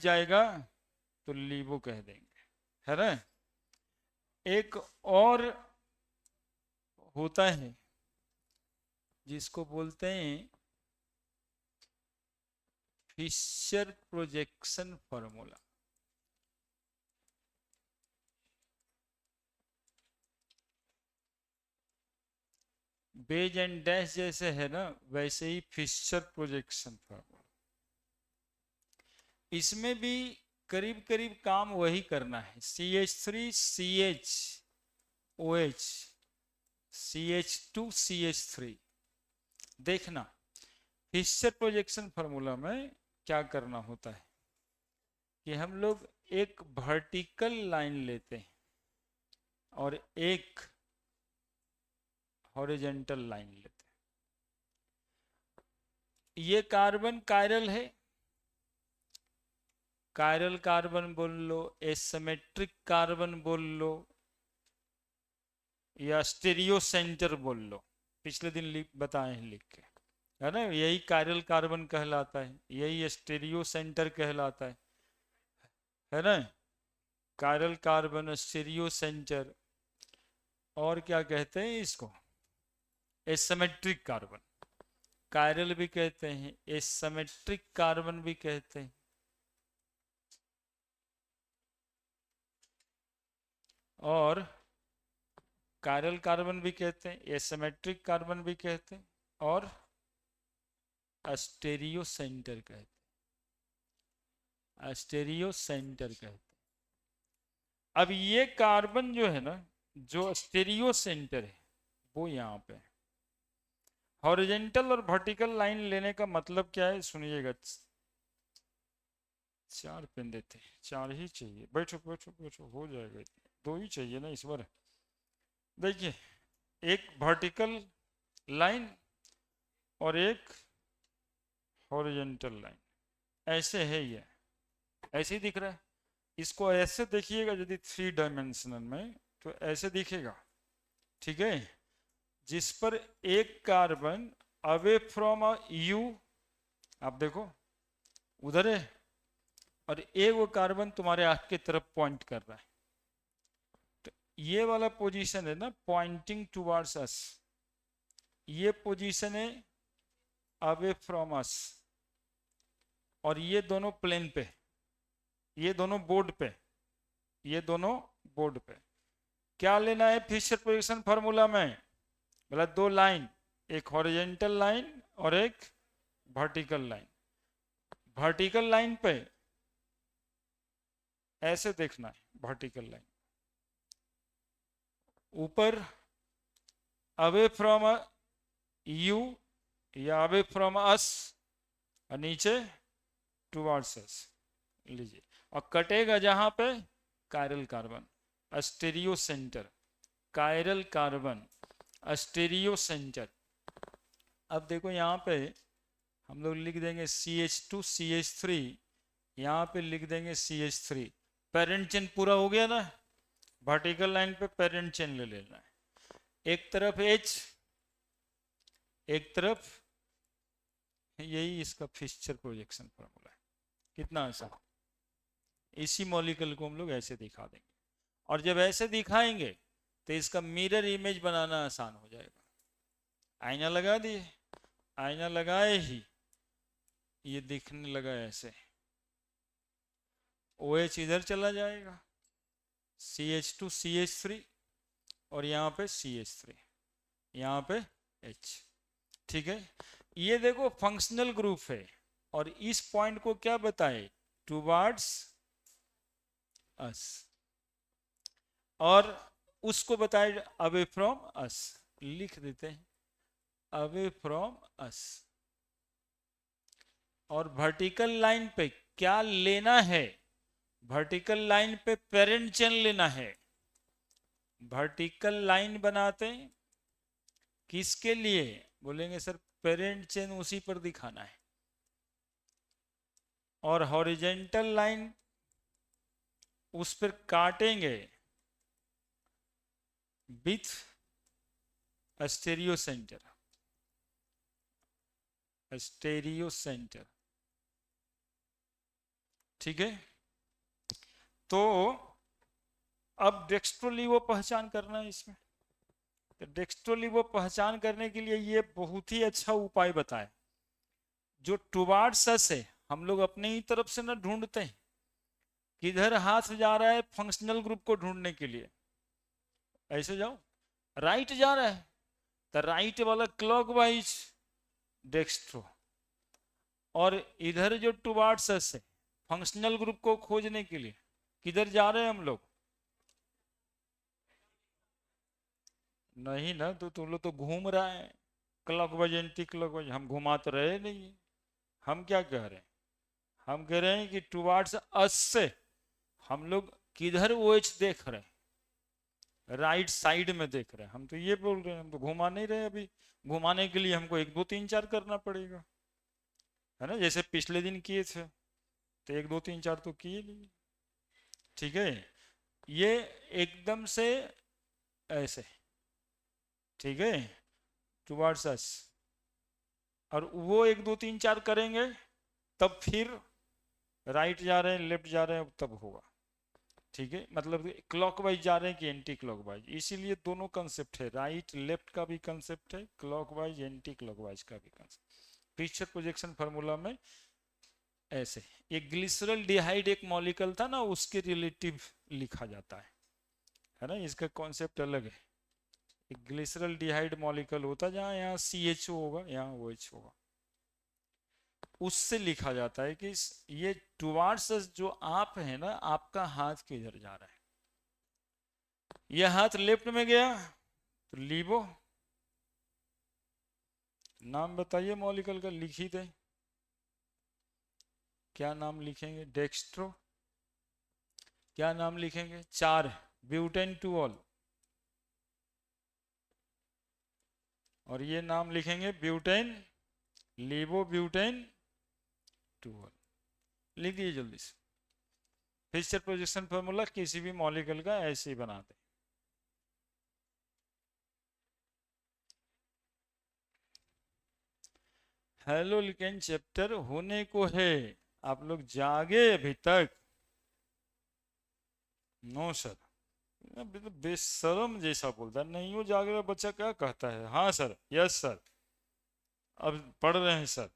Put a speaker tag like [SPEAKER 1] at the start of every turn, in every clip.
[SPEAKER 1] जाएगा तो लीबो कह देंगे, है ना। एक और होता है जिसको बोलते हैं Fisher projection formula. Wedge and dash जैसे है ना, वैसे ही फिशर प्रोजेक्शन फॉर्मूला। इसमें भी करीब करीब काम वही करना है। CH3 CH OH CH2 CH3। देखना, फिशर प्रोजेक्शन फॉर्मूला में क्या करना होता है कि हम लोग एक वर्टिकल लाइन लेते हैं और एक हॉरिजेंटल लाइन लेते हैं। ये कार्बन कायरल है, कायरल कार्बन बोल लो, एसिमेट्रिक कार्बन बोल लो, या स्टेरियो सेंटर बोल लो। पिछले दिन बताए हैं लिख के, है ना। यही कायरल कार्बन कहलाता है, यही स्टेरियो सेंटर कहलाता है ना। कायरल कार्बन, स्टेरियो सेंटर, और क्या कहते हैं इसको, एसिमेट्रिक कार्बन। कायरल भी कहते हैं, एसिमेट्रिक कार्बन भी कहते हैं, और कायरल कार्बन भी कहते हैं, एसिमेट्रिक कार्बन भी कहते हैं, और स्टेरियो सेंटर कहते हैं, स्टेरियो सेंटर कहते हैं। अब ये कार्बन जो है ना, जो स्टेरियो सेंटर है, वो यहाँ पे है। हॉरिजेंटल और वर्टिकल लाइन लेने का मतलब क्या है, सुनिएगा। चार पेन देते हैं, चार ही चाहिए, बैठो बैठो बैठो, हो जाएगा। दो ही चाहिए ना इस बार। देखिए, एक वर्टिकल लाइन और एक हॉरिजेंटल लाइन, ऐसे है ये, ऐसे ही दिख रहा है। इसको ऐसे देखिएगा यदि 3 डायमेंशनल में, तो ऐसे दिखेगा, ठीक है। जिस पर एक कार्बन अवे फ्रॉम यू, आप देखो उधर है, और एक वो कार्बन तुम्हारे आंख की तरफ पॉइंट कर रहा है। तो ये वाला पोजीशन है ना, पॉइंटिंग टुवर्ड्स अस, ये पोजीशन है अवे फ्रॉम अस। और ये दोनों प्लेन पे, ये दोनों बोर्ड पे, ये दोनों बोर्ड पे। क्या लेना है फिशर प्रोजेक्शन फार्मूला में, बोला दो लाइन, एक हॉरिजेंटल लाइन और एक वर्टिकल लाइन। वर्टिकल लाइन पे ऐसे देखना है, वर्टिकल लाइन ऊपर अवे फ्रॉम यू या अवे फ्रॉम अस, और नीचे टुवर्ड्स अस, लीजिए। और कटेगा जहां पे chiral carbon, stereo centre, chiral carbon, stereo centre. अब देखो यहाँ पे हम लोग लिख देंगे CH2 CH3, यहाँ पे लिख देंगे CH3। पेरेंट चेन पूरा हो गया ना, वर्टिकल लाइन पे पेरेंट चेन ले लेना है। एक तरफ H, एक तरफ, यही इसका फिशर प्रोजेक्शन फार्मूला है। कितना आसान। इसी मॉलिक्यूल को हम लोग ऐसे दिखा देंगे, और जब ऐसे दिखाएंगे तो इसका मिरर इमेज बनाना आसान हो जाएगा। आईना लगा दिए, आईना लगाए ही ये दिखने लगा ऐसे, OH इधर चला जाएगा, CH2 CH3, और यहाँ पे CH3, यहाँ पे H, ठीक है। ये देखो फंक्शनल ग्रुप है, और इस पॉइंट को क्या बताए, टुवर्ड्स अस, और उसको बताए अवे फ्रॉम अस। लिख देते हैं अवे फ्रॉम अस। और वर्टिकल लाइन पे क्या लेना है, वर्टिकल लाइन पे पेरेंट चेन लेना है। वर्टिकल लाइन बनाते हैं किसके लिए, बोलेंगे सर पेरेंट चेन उसी पर दिखाना है। और हॉरिजेंटल लाइन उस पर काटेंगे with stereo centre, stereo centre. ठीक है। तो अब डेक्स्ट्रोलीवो पहचान करना है इसमें। तो डेक्स्ट्रोलीवो पहचान करने के लिए ये बहुत ही अच्छा उपाय बताए। जो टुवार्ड्स अस है हम लोग अपने ही तरफ से ना ढूंढते हैं, किधर हाथ जा रहा है फंक्शनल ग्रुप को ढूंढने के लिए। ऐसे जाओ, राइट जा रहा है तो राइट वाला क्लॉकवाइज डेक्स्ट्रो, और इधर जो टुवार्ड्स अस है फंक्शनल ग्रुप को खोजने के लिए किधर जा रहे हैं हम लोग? नहीं ना, तो तुम लोग तो घूम रहा है क्लॉकवाइज एंटी क्लॉकवाइज, हम घुमा तो रहे नहीं। हम क्या कह रहे हैं? हम कह रहे हैं कि टुवार्ड्स अस से हम लोग किधर ओएच देख रहे हैं, राइट साइड में देख रहे हैं। हम तो ये बोल रहे हैं, हम तो घुमा नहीं रहे। अभी घुमाने के लिए हमको 1 2 3 4 करना पड़ेगा, है ना, जैसे पिछले दिन किए थे। तो 1 2 3 4 तो किए नहीं। ठीक है, ये एकदम से ऐसे, ठीक है, टुवार्ड्स अस, और वो 1 2 3 4 करेंगे तब फिर राइट जा रहे हैं लेफ्ट जा रहे हैं तब होगा। ठीक है, मतलब क्लॉकवाइज जा रहे हैं कि एंटी क्लॉकवाइज, इसीलिए दोनों कंसेप्ट है, राइट लेफ्ट का भी कंसेप्ट है, क्लॉकवाइज एंटी क्लॉकवाइज का भी कंसेप्ट। पिक्चर प्रोजेक्शन फार्मूला में ऐसे एक ग्लिसरल डिहाइड एक मॉलिक्यूल था ना, उसके रिलेटिव लिखा जाता है ना, इसका कॉन्सेप्ट अलग है। एक ग्लिसरल डिहाइड मॉलिक्यूल होता जहाँ यहाँ CHO होगा, यहाँ OH होगा, उससे लिखा जाता है कि ये टुवार्ड्स जो आप है ना, आपका हाथ किधर जा रहा है। ये हाथ लेफ्ट में गया तो लीवो, नाम बताइए मॉलिक्यूल का, लिख ही दें, क्या नाम लिखेंगे? डेक्स्ट्रो। क्या नाम लिखेंगे? 4 ब्यूटेन टू ऑल, और ये नाम लिखेंगे ब्यूटेन, लीवो ब्यूटेन टू ऑल। लिख दीजिए जल्दी से। फिशर प्रोजेक्शन फॉर्मूला किसी भी मॉलिक्यूल का ऐसे ही बनाते। हेलो लिकेन चैप्टर होने को है, आप लोग जागे अभी तक? नो सर, अभी तो बेशरम जैसा बोलता है। नहीं हो जाग रहा बच्चा, क्या कहता है? हाँ सर, यस सर, अब पढ़ रहे हैं सर।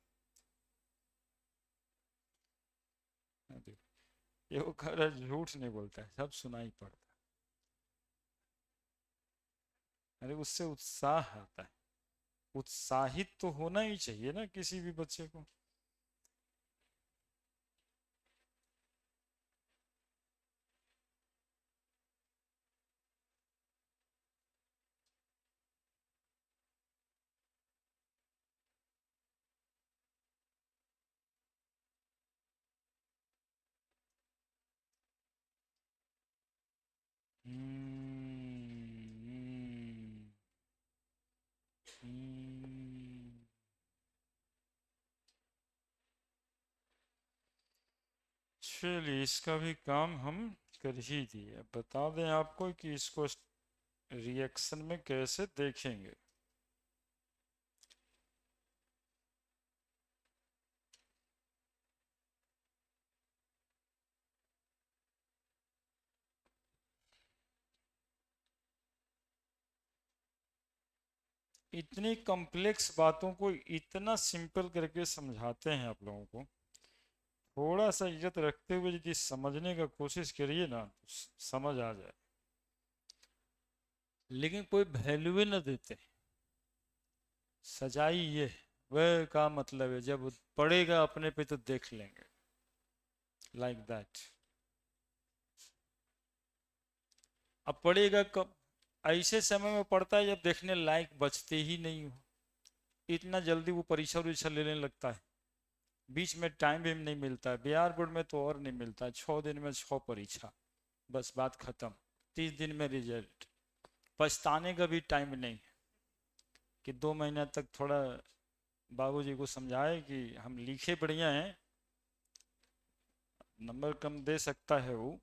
[SPEAKER 1] ये वो कह रहा है झूठ नहीं बोलता है, सब सुनाई पड़ता है। अरे उससे उत्साह आता है, उत्साहित तो होना ही चाहिए ना किसी भी बच्चे को। हम्म, हम्म। चलिए इसका भी काम हम कर ही दिए। अब बता दें आपको कि इसको रिएक्शन में कैसे देखेंगे। इतनी कॉम्प्लेक्स बातों को इतना सिंपल करके समझाते हैं आप लोगों को। थोड़ा सा इज्जत रखते हुए यदि समझने का कोशिश करिए ना तो समझ आ जाए, लेकिन कोई वैल्यू ही न देते। सच्चाई ये वह का मतलब है, जब पड़ेगा अपने पे तो देख लेंगे, लाइक दैट। अब पड़ेगा कब? ऐसे समय में पड़ता है जब देखने लायक बचते ही नहीं हो। इतना जल्दी वो परीक्षा उरीक्षा लेने लगता है, बीच में टाइम भी नहीं मिलता है। बिहार बोर्ड में तो और नहीं मिलता है, 6 दिन में 6 परीक्षा, बस बात खत्म। 30 दिन में रिजल्ट, पछताने का भी टाइम नहीं कि 2 महीना तक थोड़ा बाबूजी को समझाए कि हम लिखे बढ़िया हैं, नंबर कम दे सकता है वो।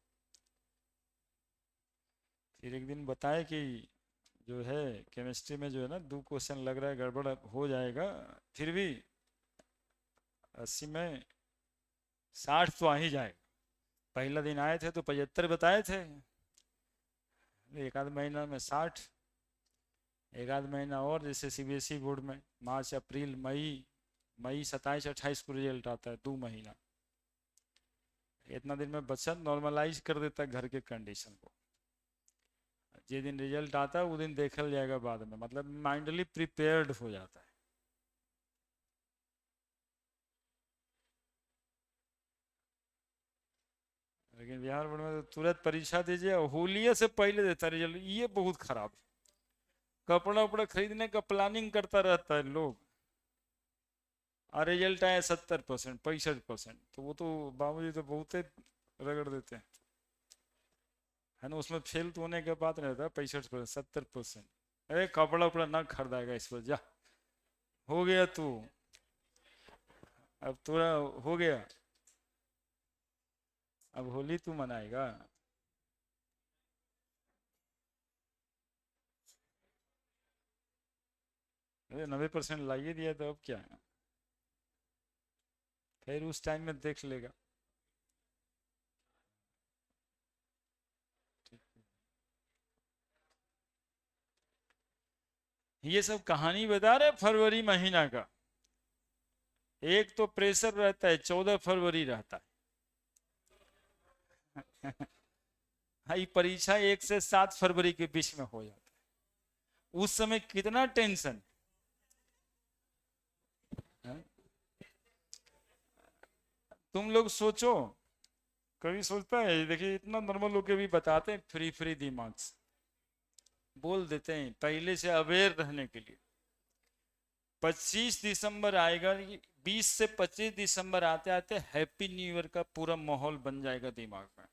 [SPEAKER 1] फिर एक दिन बताए कि जो है केमिस्ट्री में जो है ना 2 क्वेश्चन लग रहा है गड़बड़ हो जाएगा, फिर भी 80 में 60 तो आ ही जाएगा। पहला दिन आए थे तो 75 बताए थे, एक आध महीना में 60, एक आध महीना और, जैसे सीबीएसई बोर्ड में मार्च अप्रैल मई, मई 27-28 को रिजल्ट आता है, 2 महीना। इतना दिन में बच्चा नॉर्मलाइज कर देता है घर के कंडीशन को। जिस दिन रिजल्ट आता है वो दिन देखल जाएगा बाद में, मतलब माइंडली प्रिपेयर्ड हो जाता है। लेकिन बिहार बोर्ड में तो तुरंत परीक्षा दीजिए, होलिये से पहले देता रिजल्ट, ये बहुत खराब है। कपड़ा उपड़ा खरीदने का प्लानिंग करता रहता है लोग, और रिजल्ट आया 70%, 65%, तो वो तो बाबूजी तो बहुत रगड़ देते हैं, है ना। उसमें फेल तो होने के बाद रहता है 65%, 70%। अरे कपड़ा उपड़ा ना खरीदाएगा इस पर, जा हो गया तू, अब थोड़ा हो गया, अब होली तू मनाएगा। अरे 90% लाइए दिया तो अब क्या है, फिर उस टाइम में देख लेगा। ये सब कहानी बता रहे फरवरी महीना का। एक तो प्रेशर रहता है, 14 फरवरी रहता है। हाँ, परीक्षा 1 से 7 फरवरी के बीच में हो जाता है। उस समय कितना टेंशन है? तुम लोग सोचो, कभी सोचता है, देखिए इतना नॉर्मल लोग भी बताते हैं फ्री फ्री दिमाग से बोल देते हैं पहले से अवेयर रहने के लिए। 25 दिसंबर आएगा, 20 से 25 दिसंबर आते आते हैप्पी न्यू ईयर का पूरा माहौल बन जाएगा दिमाग में।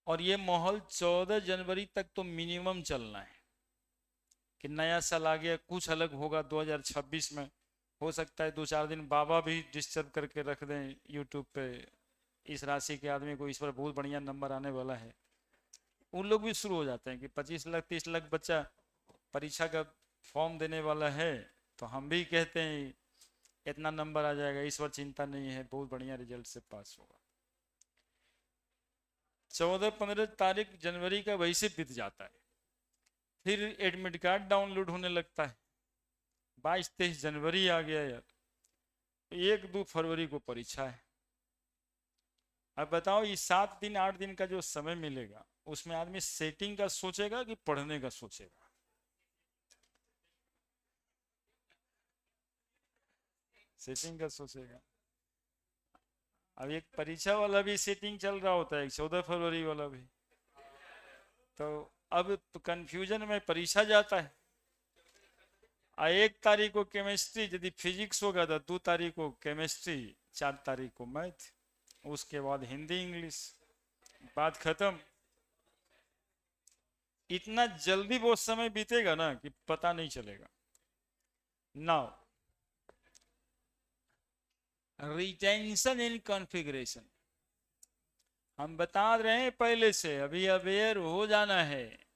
[SPEAKER 1] और ये माहौल 14 जनवरी तक तो मिनिमम चलना है कि नया साल आ गया, कुछ अलग होगा 2026 में। हो सकता है 2-4 दिन बाबा भी डिस्टर्ब करके रख दें यूट्यूब पे, इस राशि के आदमी को इस पर बहुत बढ़िया नंबर आने वाला है। उन लोग भी शुरू हो जाते हैं कि 25 लाख 30 लाख बच्चा परीक्षा का फॉर्म देने वाला है, तो हम भी कहते हैं इतना नंबर आ जाएगा, इस बार चिंता नहीं है, बहुत बढ़िया रिजल्ट से पास होगा। 14-15 तारीख जनवरी का वैसे बीत जाता है, फिर एडमिट कार्ड डाउनलोड होने लगता है। 22-23 जनवरी आ गया यार, 1-2 फरवरी को परीक्षा है। अब बताओ ये 7 दिन 8 दिन का जो समय मिलेगा, उसमें आदमी सेटिंग का सोचेगा कि पढ़ने का सोचेगा? सेटिंग का सोचेगा। अब एक परीक्षा वाला भी सेटिंग चल रहा होता है, 14 फरवरी वाला भी, तो अब तो कंफ्यूजन में परीक्षा जाता है। 1 तारीख को केमिस्ट्री, यदि फिजिक्स होगा तो 2 तारीख को केमिस्ट्री, 4 तारीख को मैथ, उसके बाद हिंदी इंग्लिश, बात खत्म। इतना जल्दी वो समय बीतेगा ना कि पता नहीं चलेगा। नाउ रिटेंशन इन कॉन्फ़िगरेशन, हम बता रहे हैं पहले से, अभी अवेयर हो जाना है।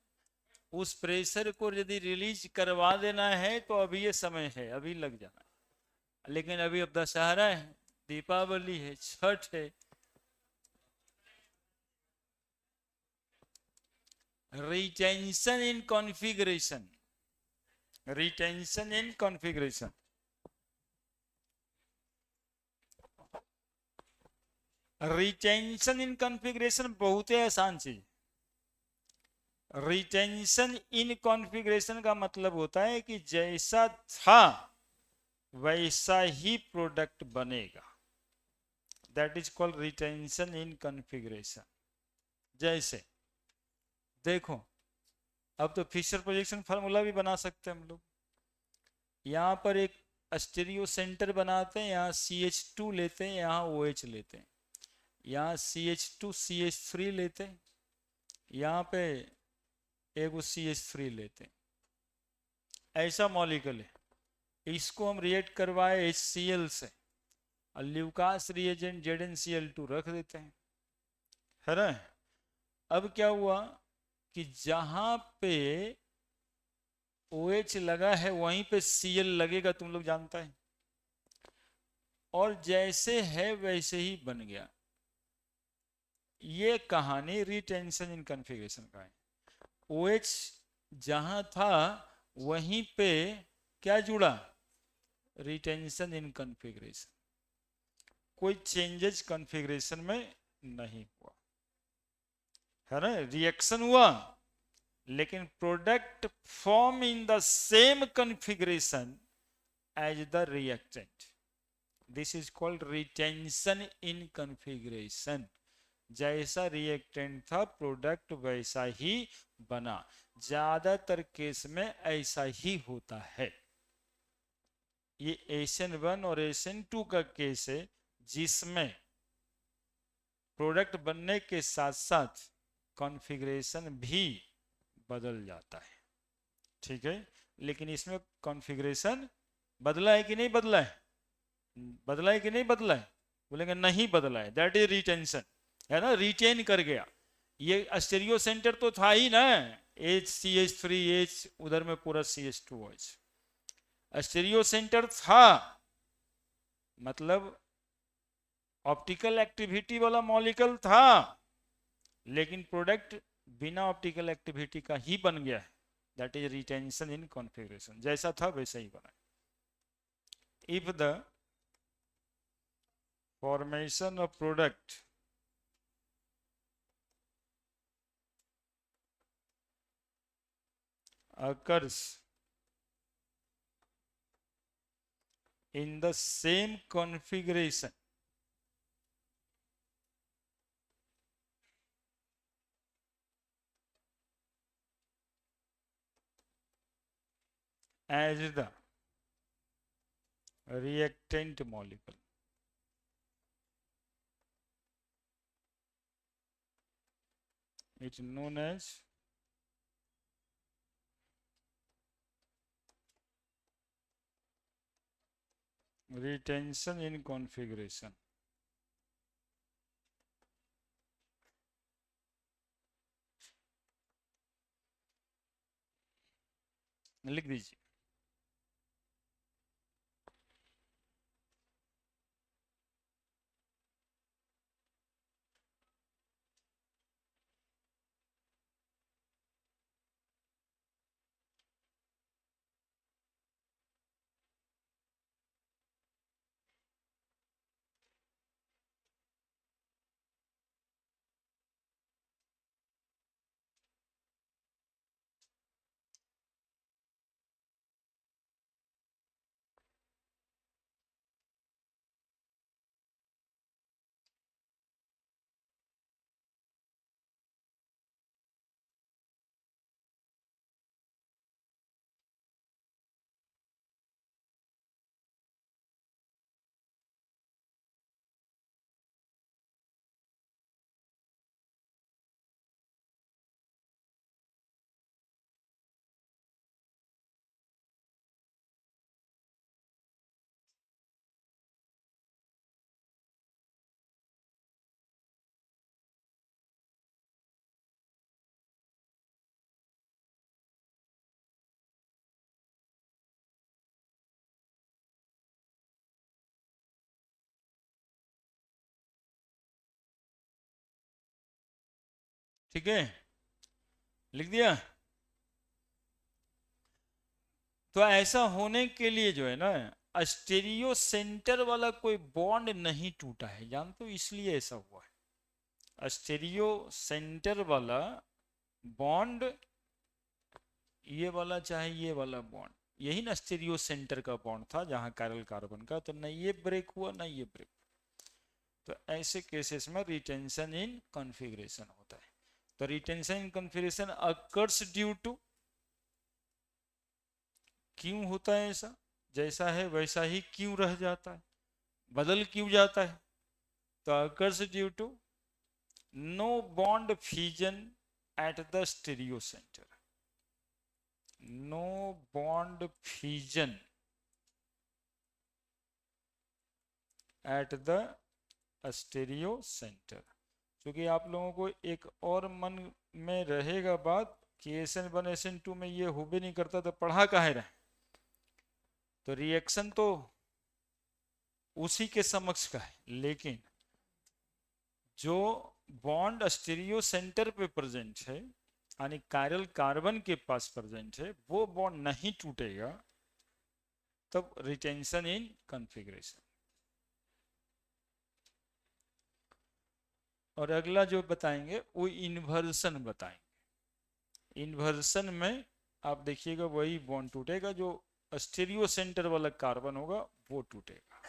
[SPEAKER 1] उस प्रेशर को यदि रिलीज करवा देना है तो अभी ये समय है, अभी लग जाना है। लेकिन अभी अब दशहरा है, दीपावली है, छठ है। Retention in configuration, retention in configuration, retention in configuration बहुत ही आसान चीज। रिटेंशन इन कॉन्फ़िगरेशन का मतलब होता है कि जैसा था वैसा ही प्रोडक्ट बनेगा, that is called retention in configuration. जैसे देखो, अब तो फिशर प्रोजेक्शन फार्मूला भी बना सकते हैं हम लोग। यहाँ पर एक स्टीरियो सेंटर बनाते हैं, यहाँ CH2 लेते हैं, यहाँ OH लेते हैं, यहाँ CH2 CH3 लेते हैं, यहाँ पे एक CH3 लेते हैं। ऐसा मॉलिक्यूल है, इसको हम रिएक्ट करवाए HCl से, और ल्यूकास रिएजेंट ZnCl2 रख देते हैं, है ना। अब क्या हुआ कि जहां पे OH लगा है वहीं पे Cl लगेगा, तुम लोग जानता है, और जैसे है वैसे ही बन गया। ये कहानी रिटेंशन इन कॉन्फ़िगरेशन का है। OH जहां था वहीं पे क्या जुड़ा, रिटेंशन इन कॉन्फ़िगरेशन, कोई चेंजेस कॉन्फ़िगरेशन में नहीं हुआ, है ना। रिएक्शन हुआ लेकिन product form in the same configuration as the reactant, this is called retention in configuration. जैसा रिएक्टेंट था प्रोडक्ट वैसा ही बना, ज्यादातर केस में ऐसा ही होता है। ये SN1 और SN2 का केस है जिसमें प्रोडक्ट बनने के साथ साथ कॉन्फ़िगरेशन भी बदल जाता है, ठीक है। लेकिन इसमें कॉन्फ़िगरेशन बदला है कि नहीं बदला है, बदला है कि नहीं बदला है, बोलेंगे नहीं बदला है, दैट इज रिटेंशन, है ना, रिटेन कर गया। ये स्टीरियो सेंटर तो था ही ना, HCH3H, उधर में पूरा CH2OH, स्टीरियो सेंटर था, मतलब ऑप्टिकल एक्टिविटी वाला मॉलिक्यूल था, लेकिन प्रोडक्ट बिना ऑप्टिकल एक्टिविटी का ही बन गया है, that is retention in configuration, जैसा था वैसा ही बना। If the formation of product occurs in the same configuration as the reactant molecule, it is known as retention in configuration। लिख दीजिए। ठीक है, लिख दिया। तो ऐसा होने के लिए जो है ना, स्टीरियो सेंटर वाला कोई बॉन्ड नहीं टूटा है, जानते हो, इसलिए ऐसा हुआ है। स्टीरियो सेंटर वाला बॉन्ड, ये वाला चाहे ये वाला बॉन्ड, यही ना स्टीरियो सेंटर का बॉन्ड था जहां कायरल कार्बन का, तो न ये ब्रेक हुआ ना ये ब्रेक। तो ऐसे केसेस में रिटेंशन इन कॉन्फ़िगरेशन होता है। तो retention in configuration occurs due to, क्यों होता है ऐसा, जैसा है वैसा ही क्यों रह जाता है, बदल क्यों जाता है। तो occurs due to no bond fusion at the stereo centre, no bond fusion at the stereo centre. क्योंकि आप लोगों को एक और मन में रहेगा बात कि SN1 SN2 में ये हो भी नहीं करता तो पढ़ा काहे रहे। तो रिएक्शन तो उसी के समक्ष का है, लेकिन जो बॉन्ड स्टीरियो सेंटर पे प्रेजेंट है यानी कायरल कार्बन के पास प्रेजेंट है, वो बॉन्ड नहीं टूटेगा, तब रिटेंशन इन कॉन्फ़िगरेशन। और अगला जो बताएंगे वो इन्वर्सन बताएंगे। इन्वर्सन में आप देखिएगा वही बॉन्ड टूटेगा, जो स्टीरियो सेंटर वाला कार्बन होगा वो टूटेगा,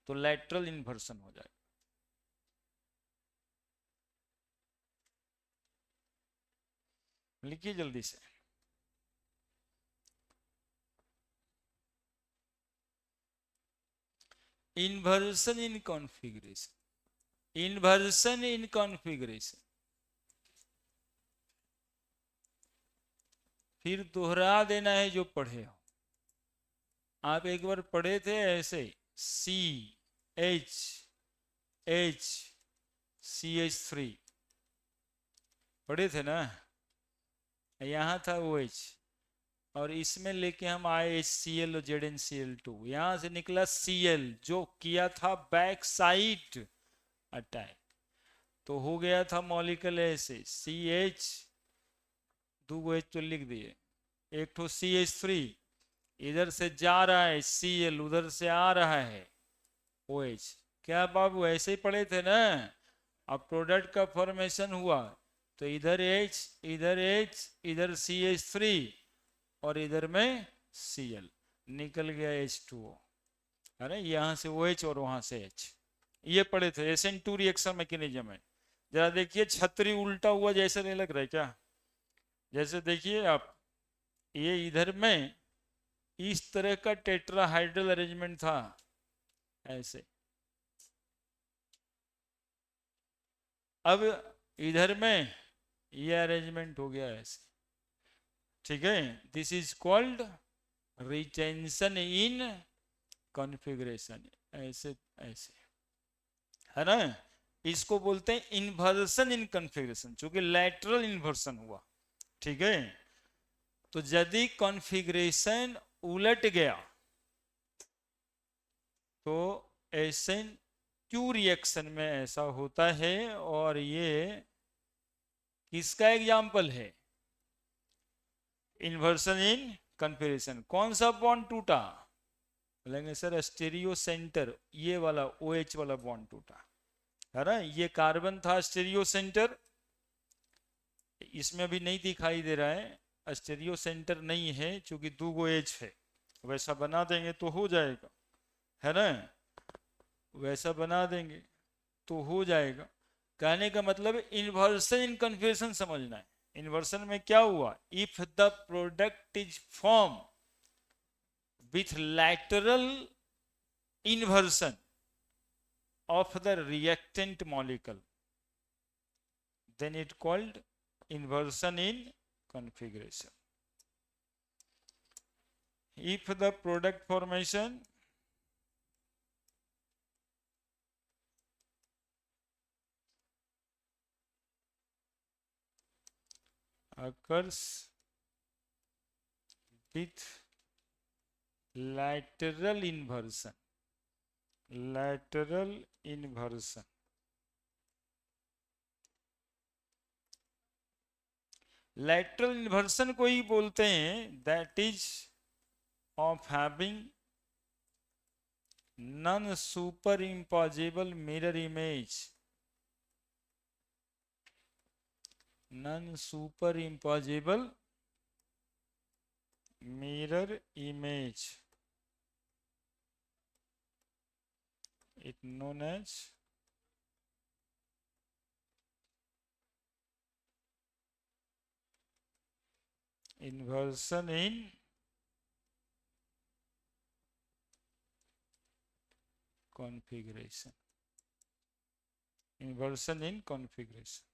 [SPEAKER 1] तो लैटरल इन्वर्सन हो जाएगा। लिखिए जल्दी से। Inversion in configuration, inversion in configuration. फिर दोहरा देना है जो पढ़े हो। आप एक बार पढ़े थे ऐसे, CH पढ़े थे ना, यहाँ था OH, और इसमें लेके हम आए HCl और ZnCl2, यहाँ से निकला Cl जो किया था बैक साइड अटैक, तो हो गया था मॉलिक्यूल ऐसे CH, दो H तो लिख दिए, एक तो CH3, इधर से जा रहा है Cl, उधर से आ रहा है OH। क्या बाबू ऐसे ही पढ़े थे ना। अब प्रोडक्ट का फॉर्मेशन हुआ तो इधर H, इधर H, इधर CH3 और इधर में Cl, निकल गया H2O। अरे यहाँ से OH और वहां से H, ये पढ़े थे। SN2 रिएक्शन मैकेनिज्म है। जरा देखिए छतरी उल्टा हुआ जैसे नहीं लग रहा है क्या? जैसे देखिए आप, ये इधर में इस तरह का टेट्राहाइड्रल अरेंजमेंट था ऐसे, अब इधर में ये अरेंजमेंट हो गया ऐसे, ठीक है। This is called retention in configuration, ऐसे ऐसे, है ना। इसको बोलते हैं इन्वर्सन इन कॉन्फ़िगरेशन, चूंकि लैटरल इन्वर्सन हुआ, ठीक है। तो यदि कॉन्फ़िगरेशन उलट गया तो SN2 रिएक्शन में ऐसा होता है, और ये किसका एग्जाम्पल है? Inversion in configuration. कौन सा बॉन्ड टूटा? बोलेंगे सर स्टीरियो सेंटर, ये वाला OH वाला बॉन्ड टूटा, है ना। ये कार्बन था स्टीरियो सेंटर, इसमें भी नहीं दिखाई दे रहा है, स्टीरियो सेंटर नहीं है क्योंकि दो H है। वैसा बना देंगे तो हो जाएगा, है ना, वैसा बना देंगे तो हो जाएगा। कहने का मतलब इन्वर्सन इन कन्फ्यूजन समझना है। इन्वर्सन में क्या हुआ? If the product is form with lateral inversion of the reactant molecule, then it called inversion in configuration. If the product formation occurs with lateral inversion, lateral inversion, lateral inversion को ही बोलते हैं that is of having non superimposable mirror image, non superimposable mirror image, it known as inversion in configuration, inversion in configuration.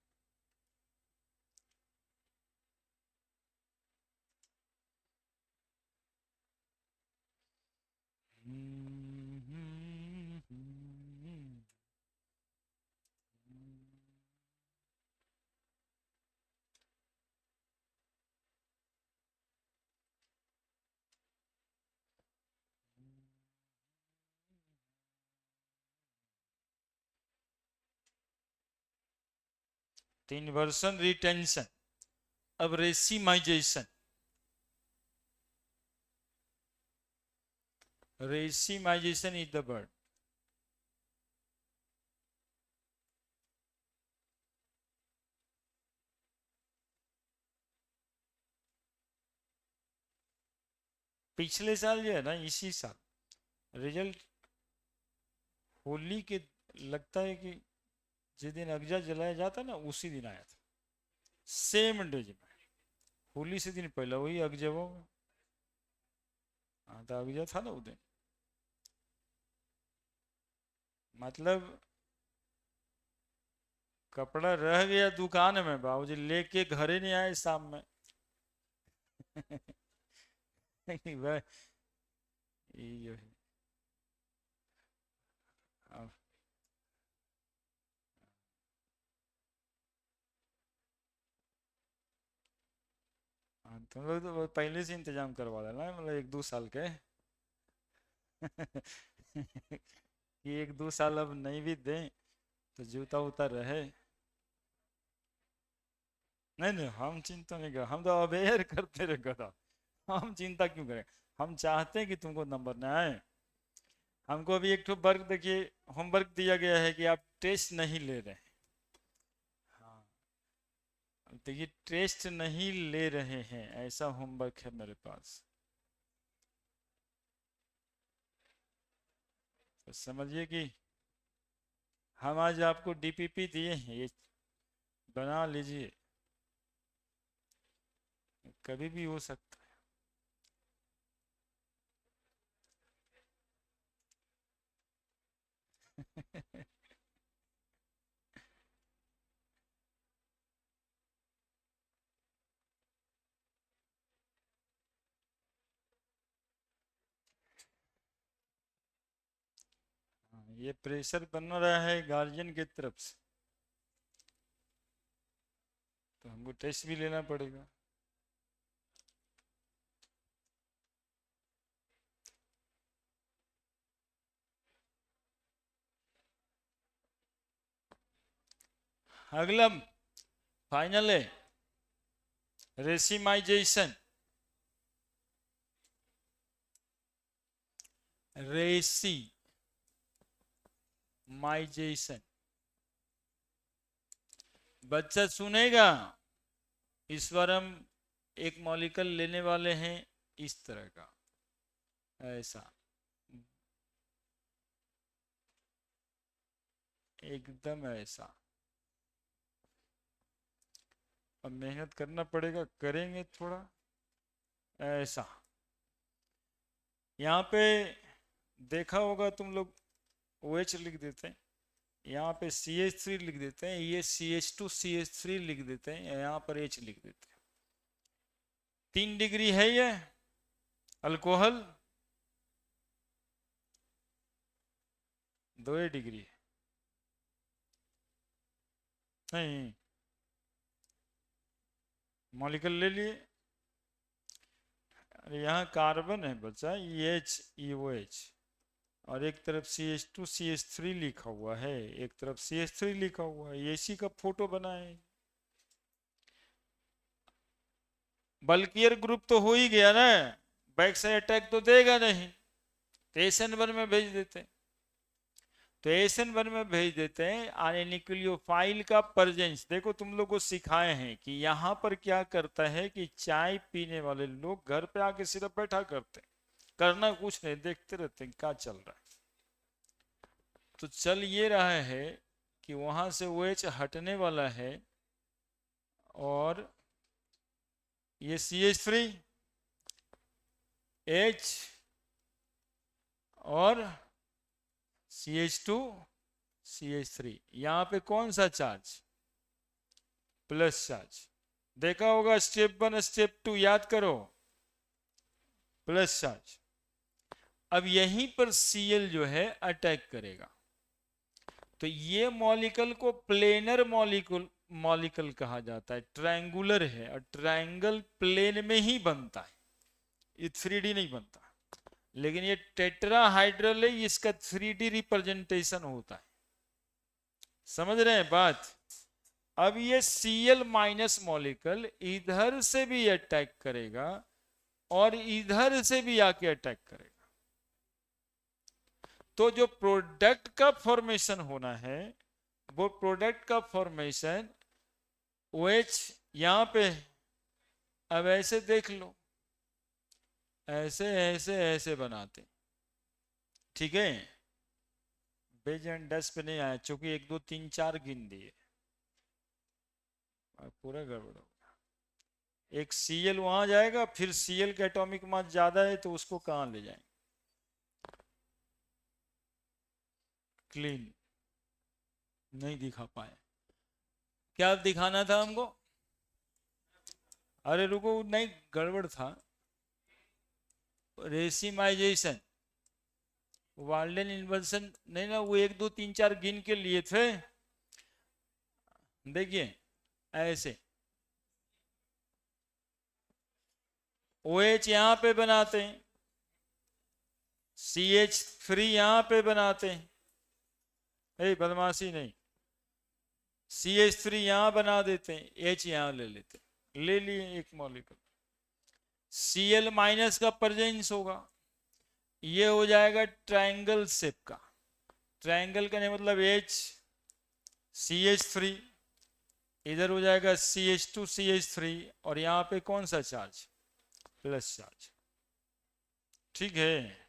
[SPEAKER 1] तो inversion retention. अब racemisation, racemisation is the word. पिछले साल जो है ना, इसी साल रिजल्ट होली के, लगता है कि जिस दिन अगजा जलाया जाता ना उसी दिन आया था, सेम डेज में। होली से दिन पहले वही अगजबों में। हाँ तो अगजा था ना उस दिन। मतलब कपड़ा रह गया दुकान में, बाबूजी लेके घर ही नहीं आए शाम में। वह ये जो है। अब हाँ, तुम लोग तो पहले से इंतजाम करवा देना, मतलब 1-2 साल के। कि 1-2 साल अब नहीं भी दें तो जूता उता रहे। नहीं नहीं, हम चिंता नहीं कर, हम तो अवेयर करते रहे गधा। हम चिंता क्यों करें? हम चाहते हैं कि तुमको नंबर न आए। हमको अभी एक तो वर्क देखिए, होमवर्क दिया गया है कि आप टेस्ट नहीं ले रहे हैं। हाँ, तो ये टेस्ट नहीं ले रहे हैं, ऐसा होमवर्क है मेरे पास। तो समझिए कि हम आज आपको डीपीपी दिए हैं, ये बना लीजिए, कभी भी हो सकता है। ये प्रेशर बन रहा है गार्जियन की तरफ से, तो हमको टेस्ट भी लेना पड़ेगा। अगला फाइनल है रेसिमाइजेशन। रेसिमाइजेशन, बच्चा सुनेगा। इस बार हम एक मॉलिक्यूल लेने वाले हैं इस तरह का, ऐसा एकदम ऐसा। अब मेहनत करना पड़ेगा, करेंगे थोड़ा ऐसा। यहाँ पे देखा होगा तुम लोग, ओ OH लिख देते हैं, यहाँ पे CH3 लिख देते हैं, ये CH2CH3 लिख देते हैं, यहाँ पर H लिख देते हैं। 3 डिग्री है ये अल्कोहल, 2 डिग्री है। नहीं, मॉलिक्यूल ले लिए। अरे यहाँ कार्बन है बच्चा, EH और एक तरफ CH2CH3 लिखा हुआ है, एक तरफ CH3 लिखा हुआ है, इसी का फोटो बना है। बल्कियर ग्रुप तो हो ही गया ना, बैक साइड अटैक तो देगा नहीं, तो SN1 में भेज देते हैं। तो SN1 में भेज देते हैं। न्यूक्लियोफाइल का प्रेजेंस देखो, तुम लोग को सिखाए हैं कि यहाँ पर क्या करता है कि चाय पीने वाले लोग घर पे आके सिर्फ बैठा करते हैं, करना कुछ नहीं, देखते रहते हैं क्या चल रहा है। तो चल ये रहा है कि वहां से OH हटने वाला है, और ये CH3 H और CH2 CH3, यहाँ पे कौन सा चार्ज? Plus charge. देखा होगा स्टेप 1 स्टेप 2, याद करो, प्लस चार्ज। अब यहीं पर Cl जो है अटैक करेगा, तो ये मॉलिक्यूल को प्लेनर मॉलिक्यूल कहा जाता है, ट्रायंगुलर है, और ट्रायंगल प्लेन में ही बनता है, ये 3D नहीं बनता। लेकिन ये टेट्राहाइड्रल है, इसका 3D रिप्रेजेंटेशन होता है। समझ रहे हैं बात? अब ये Cl माइनस मॉलिक्यूल इधर से भी अटैक करेगा और इधर से भी आके अटैक करेगा। तो जो प्रोडक्ट का फॉर्मेशन होना है वो प्रोडक्ट का फॉर्मेशन OH यहां पे, अब ऐसे देख लो, ऐसे ऐसे ऐसे बनाते, ठीक है। बेज एंड डस पे नहीं आया क्योंकि 1 2 3 4 गिन दिए, पूरा गड़बड़ होगा। एक Cl वहां जाएगा, फिर Cl का एटॉमिक मास ज्यादा है तो उसको कहां ले जाएंगे? क्लीन नहीं दिखा पाए। क्या दिखाना था हमको? अरे रुको, नहीं गड़बड़ था। रेसिमाइजेशन, वाल्डन इन्वर्सन नहीं ना, वो 1 2 3 4 गिन के लिए थे। देखिए ऐसे OH यहां पे बनाते हैं, CH3 यहां पे बनाते हैं, बदमाशी नहीं, CH3 यहां बना देते हैं, H यहां ले लेते हैं, ले लिए एक मॉलिक्यूल। Cl माइनस का प्रेजेंस होगा, ये हो जाएगा ट्रायंगल शेप का। ट्रायंगल का मतलब H CH3, इधर हो जाएगा CH2 CH3, और यहां पे कौन सा चार्ज? प्लस चार्ज, ठीक है।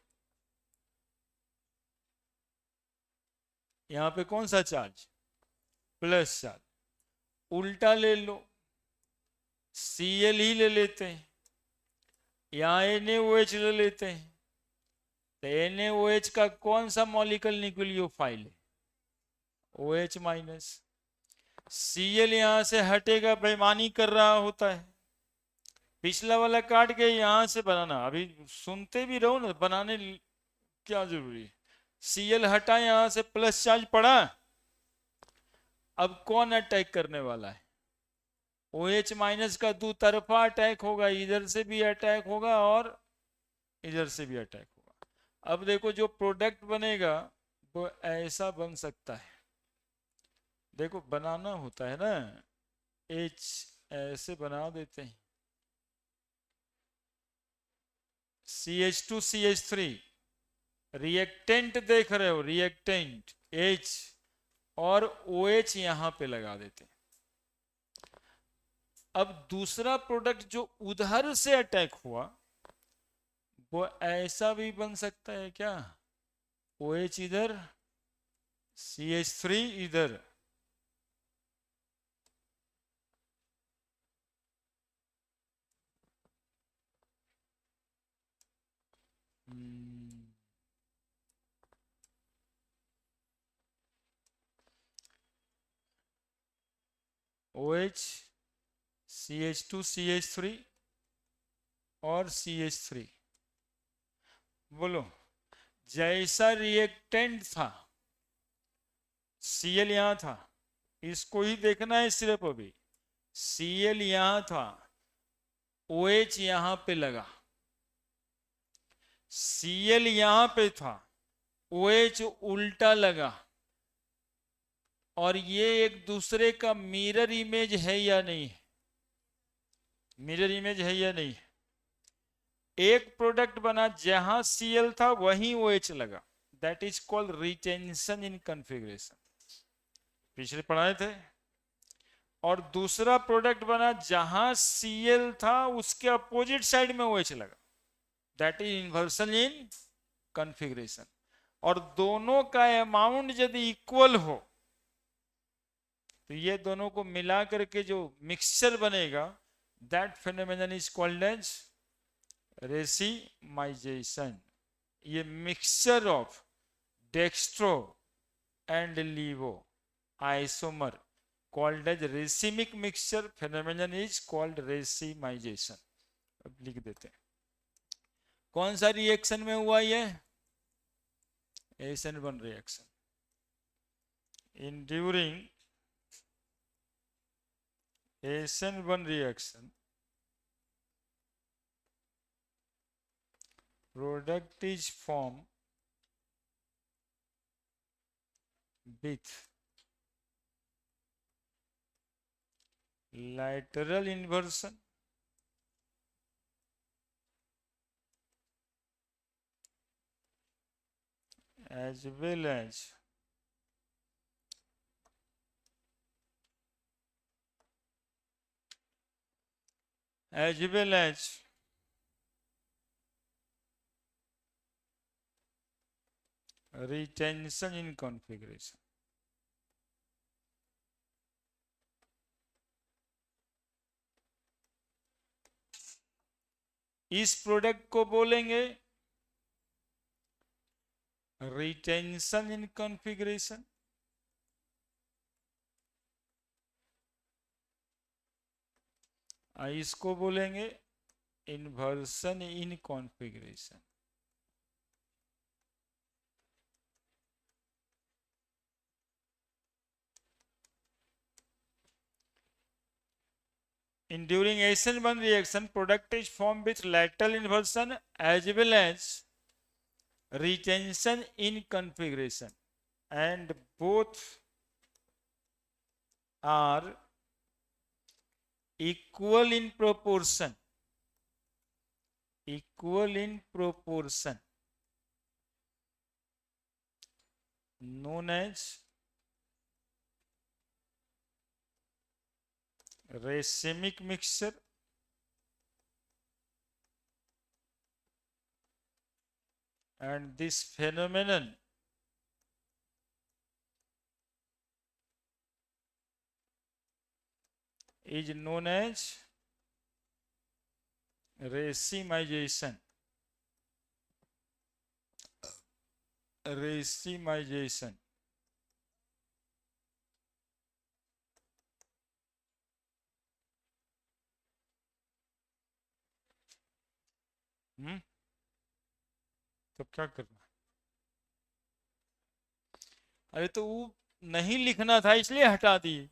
[SPEAKER 1] यहां पे कौन सा चार्ज? Plus charge. उल्टा ले लो, Cl ही ले लेते हैं, यहां NaOH ले लेते हैं, तो NaOH का कौन सा मॉलिक्यूल न्यूक्लियोफाइल है? OH minus. Cl यहां से हटेगा, बेईमानी कर रहा होता है, पिछला वाला काट के यहां से बनाना, अभी सुनते भी रहो ना, बनाने क्या जरूरी है। Cl हटा, यहां से प्लस चार्ज पड़ा, अब कौन अटैक करने वाला है? OH माइनस का दो तरफा अटैक होगा, इधर से भी अटैक होगा और इधर से भी अटैक होगा। अब देखो जो प्रोडक्ट बनेगा वो ऐसा बन सकता है, देखो बनाना होता है ना, H ऐसे बना देते हैं, CH2 CH3, रिएक्टेंट देख रहे हो, रिएक्टेंट H, और OH यहां पे लगा देते हैं। अब दूसरा प्रोडक्ट जो उधर से अटैक हुआ वो ऐसा भी बन सकता है क्या? OH इधर, CH3 इधर, OH CH2 CH3 और CH3, बोलो जैसा रिएक्टेंट था, Cl यहां था, इसको ही देखना है सिर्फ। अभी Cl यहां था, OH यहां पे लगा, Cl यहां पे था, OH उल्टा लगा, और ये एक दूसरे का मिरर इमेज है या नहीं है? मिरर इमेज है या नहीं? एक प्रोडक्ट बना, जहां Cl था वहीं OH लगा, that is called retention in configuration, पिछले पढ़ाए थे। और दूसरा प्रोडक्ट बना, जहां Cl था उसके अपोजिट साइड में OH लगा, that is inversion in configuration. और दोनों का अमाउंट यदि इक्वल हो तो ये दोनों को मिला करके जो मिक्सचर बनेगा, that phenomenon is called as racemisation. ये mixture of dextro and levo isomer called as racemic mixture, phenomenon is called racemisation. अब लिख देते हैं कौन सा रिएक्शन में हुआ ये? SN1 reaction. Enduring SN1 reaction, product is formed with lateral inversion as well as retention in configuration. इस प्रोडक्ट को बोलेंगे रिटेंशन इन कॉन्फ़िगरेशन, इसको बोलेंगे inversion in configuration. In during SN1 reaction, product is formed with lateral inversion as well as retention in configuration, and both are equal in proportion, known as racemic mixture and this phenomenon is known as racemization. तो क्या करना? अरे तो वो नहीं लिखना था इसलिए हटा दिए।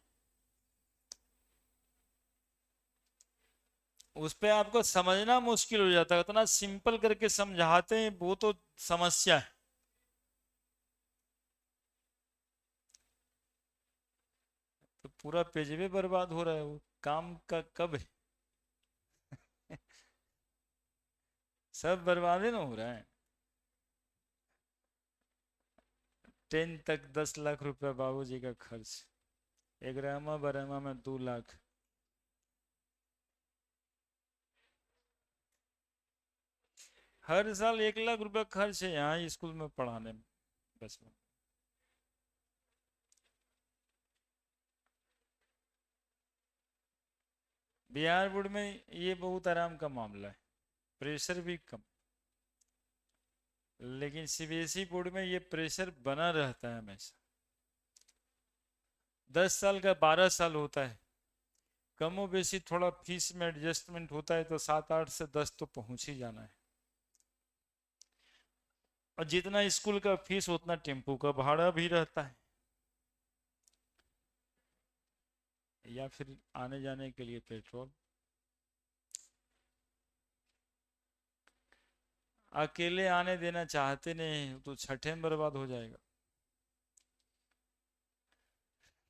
[SPEAKER 1] उस पे आपको समझना मुश्किल हो जाता है, इतना सिंपल करके समझाते हैं वो तो समस्या है। तो पूरा पेज भी बर्बाद हो रहा है, वो काम का कब है? सब बर्बाद ना हो रहा है। 10 तक 10 लाख रुपया बाबूजी का खर्च, एग्रामा बरामा में 2 लाख। हर साल 1 लाख रुपया खर्च है यहाँ स्कूल में पढ़ाने में, बस में। बिहार बोर्ड में ये बहुत आराम का मामला है, प्रेशर भी कम। लेकिन सीबीएसई बोर्ड में ये प्रेशर बना रहता है हमेशा। 10 साल का 12 साल होता है, कमो बेसी थोड़ा फीस में एडजस्टमेंट होता है तो 7-8 से 10 तो पहुंच ही जाना है। और जितना स्कूल का फीस उतना टेम्पू का भाड़ा भी रहता है, या फिर आने जाने के लिए पेट्रोल। अकेले आने देना चाहते नहीं तो 6ठे में बर्बाद हो जाएगा।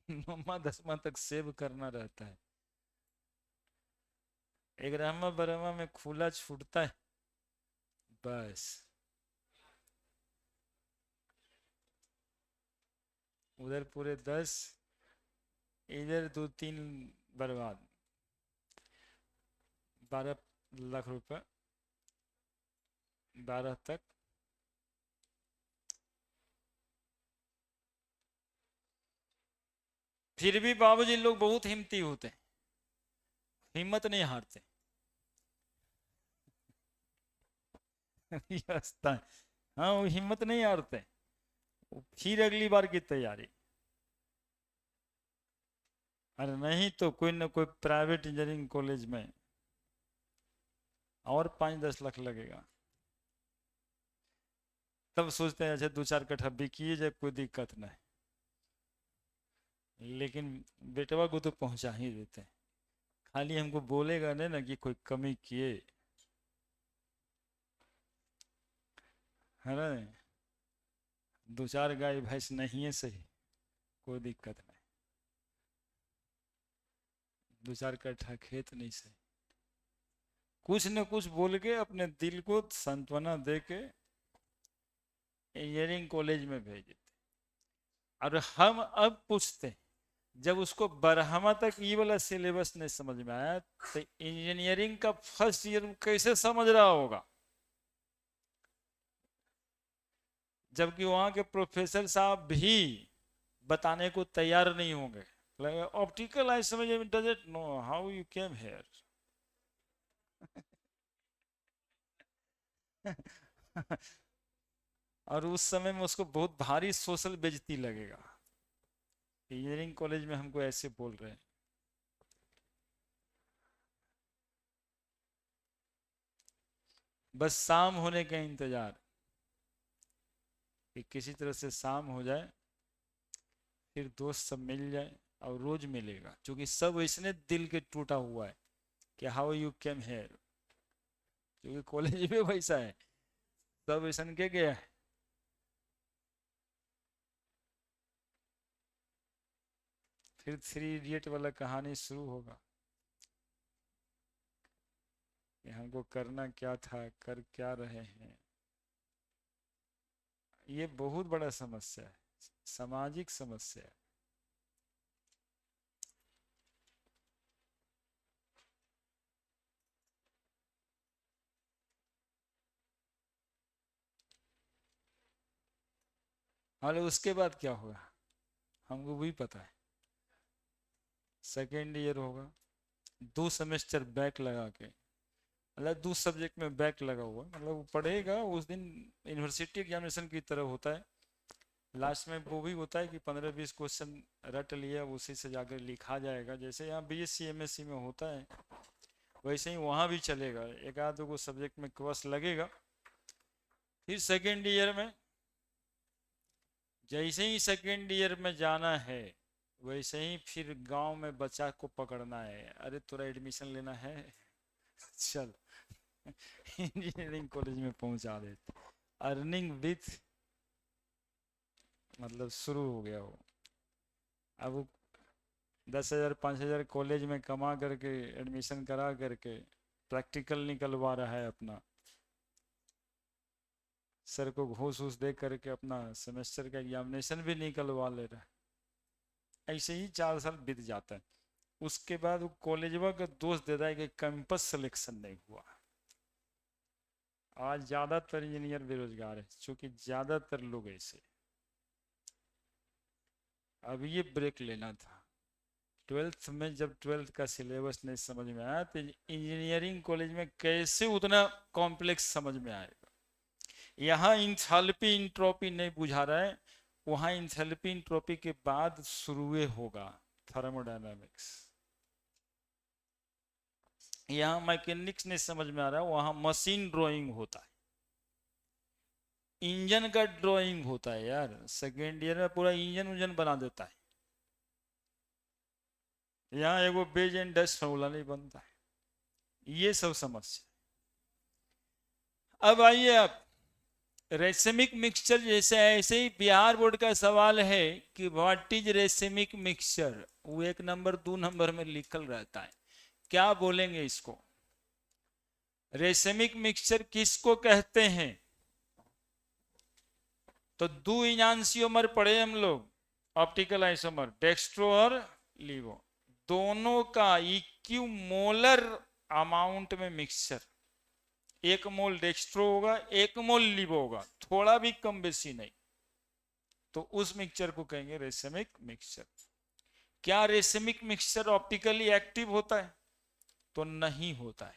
[SPEAKER 1] 9वां 10वां तक सेव करना रहता है, 11वां 12वां में खुला छूटता है बस। उधर पूरे 10, इधर 2-3 बर्बाद। 12 लाख रुपए 12 तक। फिर भी बाबूजी लोग बहुत हिम्मती होते हैं, हिम्मत नहीं हारते। हाँ वो हिम्मत नहीं हारते, फिर अगली बार की तैयारी। अरे नहीं तो कोई ना कोई प्राइवेट इंजीनियरिंग कॉलेज में और 5-10 लाख लगेगा, तब सोचते हैं अच्छा 2-4 कट्ठा बिकिए जाए, कोई दिक्कत नहीं। लेकिन बेटवा को तो पहुंचा ही देते हैं, खाली हमको बोलेगा नहीं ना कि कोई कमी किए, है ना? 2-4 गाय भैंस नहीं है सही, कोई दिक्कत नहीं। दो चार कट्ठा खेत नहीं सही, कुछ न कुछ बोल के अपने दिल को सांत्वना दे के इंजीनियरिंग कॉलेज में भेज देते। और हम अब पूछते हैं, जब उसको बरहमा तक ये वाला सिलेबस नहीं समझ में आया तो इंजीनियरिंग का फर्स्ट ईयर कैसे समझ रहा होगा? जबकि वहां के प्रोफेसर साहब भी बताने को तैयार नहीं होंगे। ऑप्टिकल आई समझ में, does it know how you came here. और उस समय में उसको बहुत भारी सोशल बेइज्जती लगेगा, इंजीनियरिंग कॉलेज में हमको ऐसे बोल रहे हैं। बस शाम होने का इंतजार, कि किसी तरह से शाम हो जाए, फिर दोस्त सब मिल जाए। और रोज मिलेगा क्योंकि सब इसने दिल के टूटा हुआ है कि हाउ यू केम हेयर, क्योंकि कॉलेज में वैसा है, सब ऐसा के गया है। फिर थ्री इडियट वाला कहानी शुरू होगा कि हमको करना क्या था, कर क्या रहे हैं। ये बहुत बड़ा समस्या है, सामाजिक समस्या है। हाल उसके बाद क्या होगा हमको भी पता है। सेकेंड ईयर होगा, 2 सेमेस्टर बैक लगा के, मतलब 2 सब्जेक्ट में बैक लगा हुआ, मतलब वो पढ़ेगा उस दिन यूनिवर्सिटी एग्जामिनेशन की तरह होता है। लास्ट में वो भी होता है कि 15-20 क्वेश्चन रट लिया, उसी से जाकर लिखा जाएगा, जैसे यहाँ बीएससी एमएससी में होता है वैसे ही वहाँ भी चलेगा। एक आध दो सब्जेक्ट में कोर्स लगेगा। फिर सेकेंड ईयर में, जैसे ही सेकेंड ईयर में जाना है वैसे ही फिर गांव में बच्चा को पकड़ना है, अरे तोरा एडमिशन लेना है, चल इंजीनियरिंग कॉलेज में पहुंचा देते। अर्निंग विथ, मतलब शुरू हो गया वो। अब वो 10,000 5,000 कॉलेज में कमा करके एडमिशन करा करके प्रैक्टिकल निकलवा रहा है अपना, सर को घूस घूस दे करके अपना सेमेस्टर का एग्जामिनेशन भी निकलवा ले रहा है। ऐसे ही 4 साल बीत जाता है। उसके बाद वो कॉलेजवा का दोष देता है कि कैंपस सिलेक्शन नहीं हुआ। आज ज्यादातर इंजीनियर बेरोजगार है क्योंकि ज्यादातर लोग ऐसे। अब ये ब्रेक लेना था। 12th में जब 12th का सिलेबस नहीं समझ में आया तो इंजीनियरिंग कॉलेज में कैसे उतना कॉम्प्लेक्स समझ में आएगा। यहाँ इंथैल्पी इंट्रोपी नहीं बुझा रहा है, वहाँ इंथैल्पी इंट्रोपी के बाद शुरू होगा थर्मोडायनामिक्स। यहाँ मैकेनिक्स नहीं समझ में आ रहा है, वहाँ मशीन ड्राइंग होता है, इंजन का ड्राइंग होता है यार। सेकेंड ईयर में पूरा इंजन उंजन बना देता है, यहाँ एगो बेज एंड डस्ट फॉर्मूला नहीं बनता है। ये सब समस्या। अब आइए आप रेसिमिक मिक्सचर, जैसे ऐसे ही बिहार बोर्ड का सवाल है कि व्हाट इज रेसिमिक मिक्सचर, वो 1 नंबर 2 नंबर में लिखल रहता है। क्या बोलेंगे इसको? रेसिमिक मिक्सचर किसको कहते हैं? तो 2 इनांसियोमर पढ़े हम लोग, ऑप्टिकल आइसोमर डेक्स्ट्रो और लीवो, दोनों का इक्यू मोलर अमाउंट में मिक्सचर, 1 मोल डेक्स्ट्रो होगा 1 मोल लीवो होगा, थोड़ा भी कम बेसी नहीं, तो उस मिक्सचर को कहेंगे रेसिमिक मिक्सचर। क्या रेसिमिक मिक्सचर ऑप्टिकली एक्टिव होता है? तो नहीं होता है,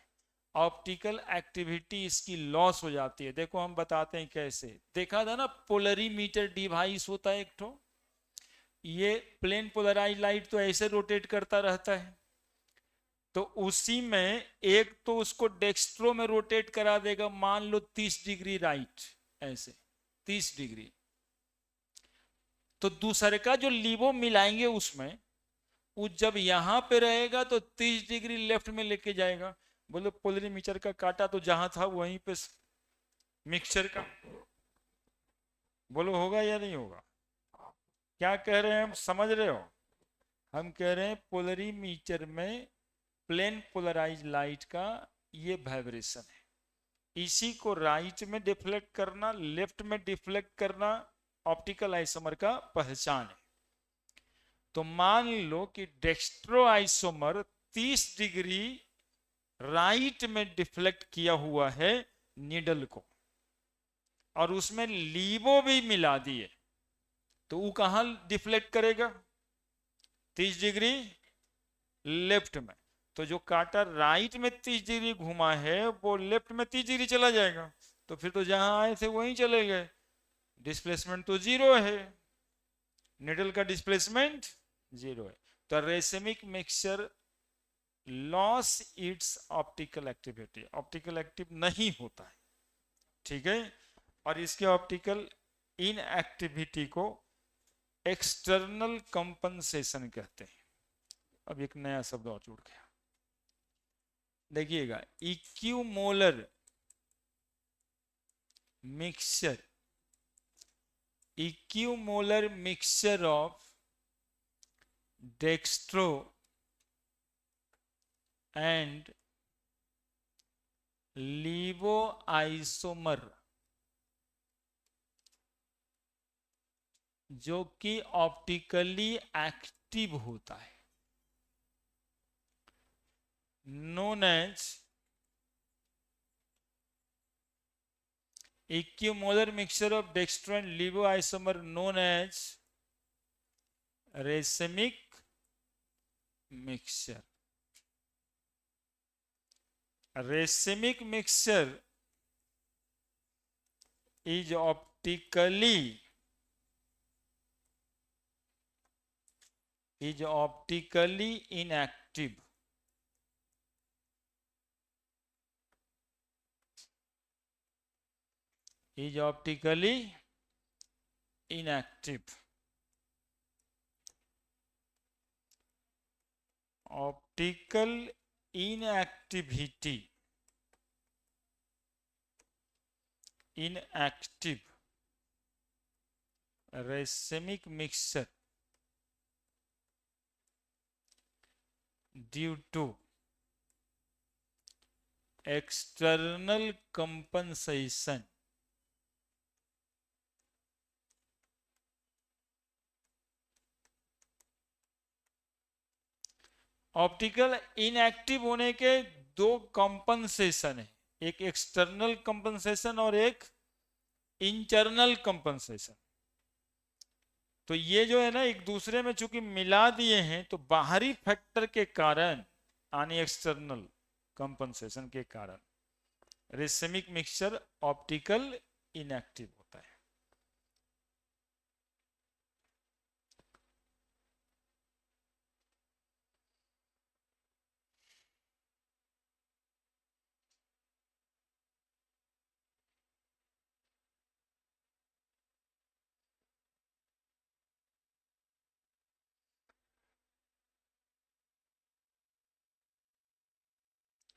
[SPEAKER 1] ऑप्टिकल एक्टिविटी इसकी लॉस हो जाती है। देखो हम बताते हैं कैसे। देखा था ना, पोलरीमीटर डिवाइस होता है एक ठो, ये प्लेन पोलराइज लाइट तो ऐसे रोटेट करता रहता है, तो उसी में एक तो उसको डेक्स्ट्रो में रोटेट करा देगा, मान लो 30 डिग्री राइट, ऐसे 30 डिग्री, तो दूसरे का जो लीवो मिलाएंगे उसमें, वो जब यहां पे रहेगा तो 30 डिग्री लेफ्ट में लेके जाएगा। बोलो पोलरीमीटर का काटा तो जहां था वहीं पे मिक्सचर का, बोलो होगा या नहीं होगा? क्या कह रहे हैं हम, समझ रहे हो? हम कह रहे हैं पोलरीमीटर में प्लेन पोलराइज लाइट का ये वाइब्रेशन है। इसी को राइट में डिफ्लेक्ट करना, लेफ्ट में डिफ्लेक्ट करना ऑप्टिकल आइसोमर का पहचान है। तो मान लो कि डेक्स्ट्रो आइसोमर 30 डिग्री राइट में डिफ्लेक्ट किया हुआ है नीडल को, और उसमें लीवो भी मिला दिए, तो वो कहां डिफ्लेक्ट करेगा? 30 डिग्री लेफ्ट में। तो जो कांटा राइट में 30 डिग्री घुमा है वो लेफ्ट में 30 डिग्री चला जाएगा, तो फिर तो जहां आए थे वहीं चले गए, डिस्प्लेसमेंट तो जीरो है, निडल का डिस्प्लेसमेंट जीरो है। तो racemic mixture loss it's optical activity, optical active नहीं होता है, ठीक है। और इसके ऑप्टिकल इनएक्टिविटी को एक्सटर्नल कंपनसेशन कहते हैं। अब एक नया शब्द और जुड़ गया, देखिएगा, equimolar mixture, equimolar mixture of dextro and levo isomer, जो कि ऑप्टिकली एक्टिव होता है, known as equimolar mixture of dextro and levo isomer known as racemic mixture. Racemic mixture is optically inactive. Is optically inactive. Optical inactivity, inactive racemic mixture due to external compensation, optical inactive होने के दो compensation है, एक external compensation और एक internal compensation. तो ये जो है ना एक दूसरे में चूंकि मिला दिए हैं, तो बाहरी फैक्टर के कारण यानी एक्सटर्नल कंपनसेशन के कारण रेसमिक मिक्सचर ऑप्टिकल इनएक्टिव होता है।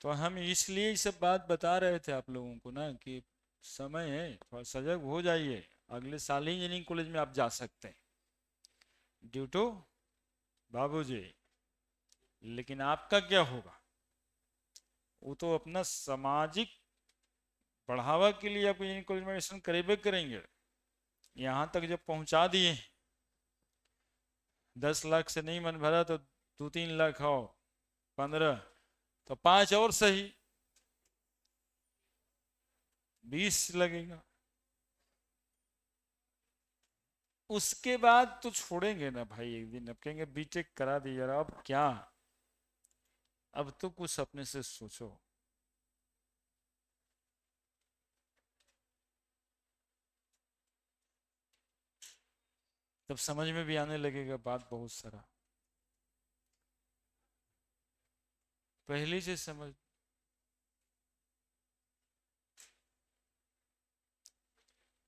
[SPEAKER 1] तो हम इसलिए ये सब बात बता रहे थे आप लोगों को ना कि समय है, थोड़ा सजग हो जाइए, अगले साल ही इंजीनियरिंग कॉलेज में आप जा सकते हैं ड्यू टू बाबूजी। लेकिन आपका क्या होगा? वो तो अपना सामाजिक बढ़ावा के लिए आप इंजीनियरिंग कॉलेज में एडमिशन करेबे करेंगे। यहाँ तक जब पहुंचा दिए 10 लाख से नहीं मन भरा तो 2-3 लाख हो, 15 तो 5 और सही, 20 लगेगा। उसके बाद तो छोड़ेंगे ना भाई, एक दिन अब कहेंगे बीटेक करा दी यार, अब क्या, अब तो कुछ अपने से सोचो। तब समझ में भी आने लगेगा बात बहुत सारा, पहले से समझ।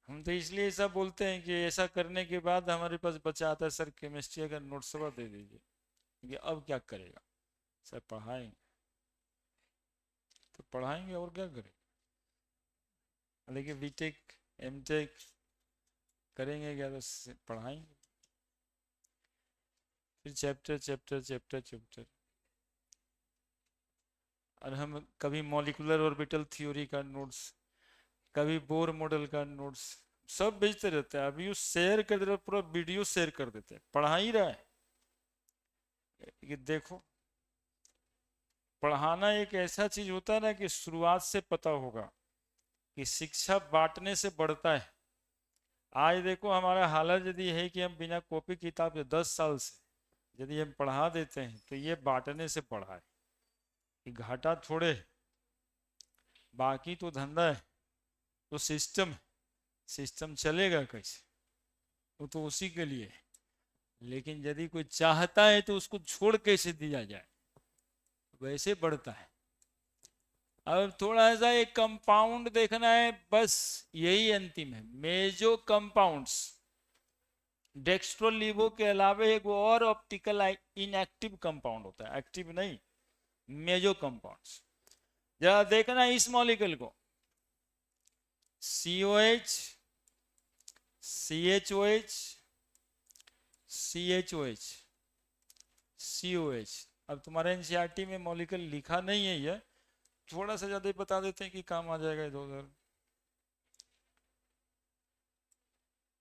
[SPEAKER 1] हम तो इसलिए ऐसा बोलते हैं कि ऐसा करने के बाद हमारे पास बचा आता है सर केमिस्ट्री का नोट्स दे दीजिए, कि अब क्या करेगा सर, पढ़ाएंगे तो पढ़ाएंगे और क्या करेंगे, लेकिन बीटेक एमटेक करेंगे क्या, तो पढ़ाएंगे फिर चैप्टर चैप्टर चैप्टर चैप्टर। और हम कभी मॉलिकुलर ऑर्बिटल थ्योरी का नोट्स, कभी बोर मॉडल का नोट्स सब भेजते रहते हैं। अभी शेयर कर दे रहे, पूरा वीडियो शेयर कर देते हैं, पढ़ा ही रहा है। ये देखो, पढ़ाना एक ऐसा चीज होता है ना कि शुरुआत से पता होगा कि शिक्षा बांटने से बढ़ता है। आज देखो हमारा हालत यदि है कि हम बिना कॉपी किताब के 10 साल से यदि हम पढ़ा देते हैं तो ये बांटने से पढ़ा है, कि घाटा थोड़े, बाकी तो धंधा है, तो सिस्टम सिस्टम चलेगा कैसे, वो तो उसी के लिए है। लेकिन यदि कोई चाहता है तो उसको छोड़ कैसे दिया जाए, वैसे बढ़ता है। अब थोड़ा सा एक कंपाउंड देखना है, बस यही अंतिम है। मेजो कंपाउंड्स, डेक्स्ट्रोलीवो के अलावा एक और ऑप्टिकल इनएक्टिव कंपाउंड होता है, एक्टिव नहीं, मेजो कंपाउंड्स। जरा देखना इस मॉलिक्यूल को, COH, CHOH, CHOH, COH। अब तुम्हारे एनसीईआरटी में मॉलिक्यूल लिखा नहीं है ये, थोड़ा सा ज्यादा बता देते हैं कि काम आ जाएगा इधर उधर।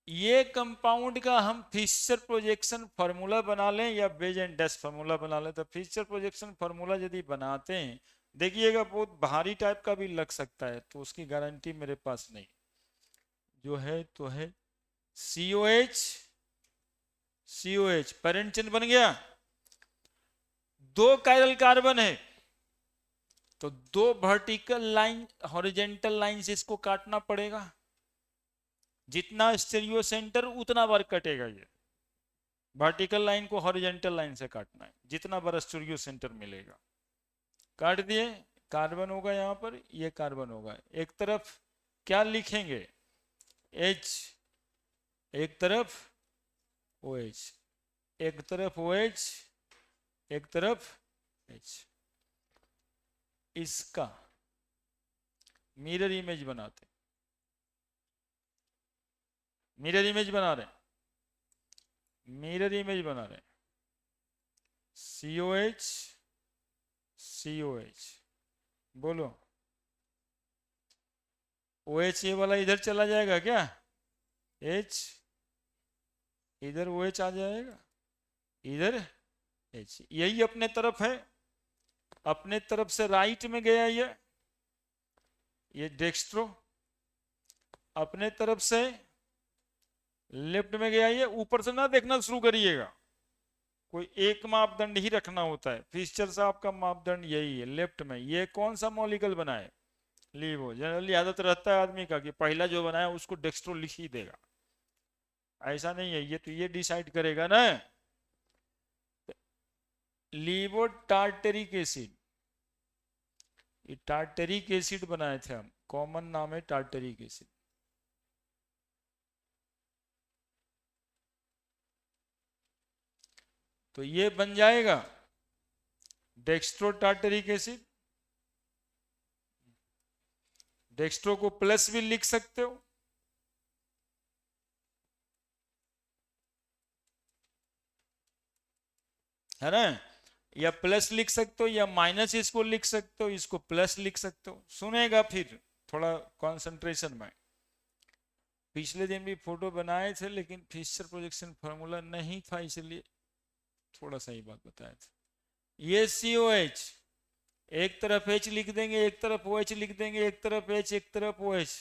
[SPEAKER 1] ये कंपाउंड का हम फिशर प्रोजेक्शन फार्मूला बना लें या बेज एंड डैश फार्मूला बना लें, तो फिशर प्रोजेक्शन फार्मूला यदि बनाते हैं, देखिएगा बहुत भारी टाइप का भी लग सकता है, तो उसकी गारंटी मेरे पास नहीं। जो है तो है, COH, COH पेरेंट चिन्ह बन गया, 2 कायरल कार्बन है, तो 2 वर्टिकल लाइन हॉरिजेंटल लाइन से इसको काटना पड़ेगा। जितना स्टीरियो सेंटर उतना बार कटेगा ये, वर्टिकल लाइन को हॉरिजेंटल लाइन से काटना है, जितना बार स्टीरियो सेंटर मिलेगा। काट दिए, कार्बन होगा यहाँ पर, ये कार्बन होगा। एक तरफ क्या लिखेंगे, H, एक तरफ OH, एक तरफ OH, एक तरफ H। इसका मिरर इमेज बनाते, मिरर इमेज बना रहे, मिरर इमेज बना रहे, COH, COH, बोलो OH ये वाला इधर चला जाएगा क्या, H इधर OH आ जाएगा, इधर H, यही अपने तरफ है, अपने तरफ से राइट में गया ये डेक्स्ट्रो, अपने तरफ से लेफ्ट में गया ये। ऊपर से ना देखना शुरू करिएगा, कोई एक मापदंड ही रखना होता है। फिशर साहब का मापदंड यही है। लेफ्ट में ये कौन सा मॉलिक्यूल बना है, लीवो। जनरली आदत रहता है आदमी का कि पहला जो बनाया उसको डेक्स्ट्रो लिख ही देगा, ऐसा नहीं है, ये तो ये डिसाइड करेगा ना। लीवो टार्टरिक एसिड, ये टार्टरिक एसिड बनाए थे हम, कॉमन नाम है टार्टरिक एसिड। तो ये बन जाएगा डेक्स्ट्रो टार्टरिक एसिड। डेक्स्ट्रो को प्लस भी लिख सकते हो, है ना, या प्लस लिख सकते हो या माइनस इसको लिख सकते हो, इसको प्लस लिख सकते हो। सुनेगा फिर थोड़ा कंसंट्रेशन में। पिछले दिन भी फोटो बनाए थे लेकिन फिशर प्रोजेक्शन फार्मूला नहीं था, इसलिए थोड़ा सा ही बात बताया था। ये COH, एक तरफ H लिख देंगे, एक तरफ OH लिख देंगे, एक तरफ H एक तरफ OH।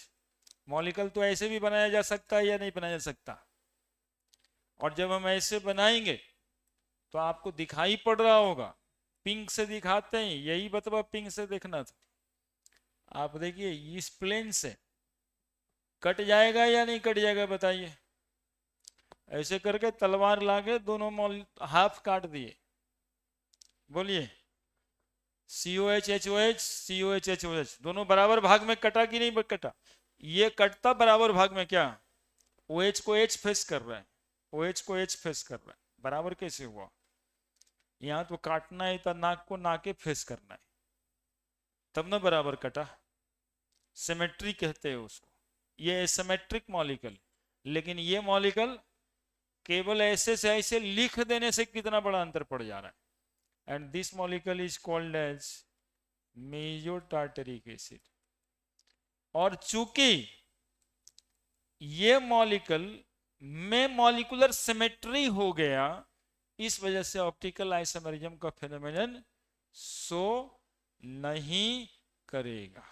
[SPEAKER 1] मॉलिक्यूल तो ऐसे भी बनाया जा सकता है या नहीं बनाया जा सकता, और जब हम ऐसे बनाएंगे तो आपको दिखाई पड़ रहा होगा, पिंक से दिखाते हैं, यही बतवा पिंक से देखना था। आप देखिए इस प्लेन से कट जाएगा या नहीं कट जाएगा बताइए। ऐसे करके तलवार लाके दोनों हाफ काट दिए, बोलिए COH HOH, COH HOH दोनों बराबर भाग में कटा कि नहीं कटा। ये कटता बराबर भाग में, क्या OH को H फेस कर रहा है, OH को H फेस कर रहा है, बराबर कैसे हुआ। यहाँ तो काटना है तो नाक को नाके फेस करना है, तब ना बराबर कटा। सिमेट्री कहते हैं उसको। ये एसिमेट्रिक मॉलिक्यूल, लेकिन ये मॉलिक्यूल केवल ऐसे से ऐसे लिख देने से कितना बड़ा अंतर पड़ जा रहा है। And this molecule is called as meso tartaric acid. और चूंकि ये मॉलिक्यूल में मॉलिक्यूलर सिमेट्री हो गया, इस वजह से ऑप्टिकल आइसोमेरिज्म का फेनोमेनन शो नहीं करेगा।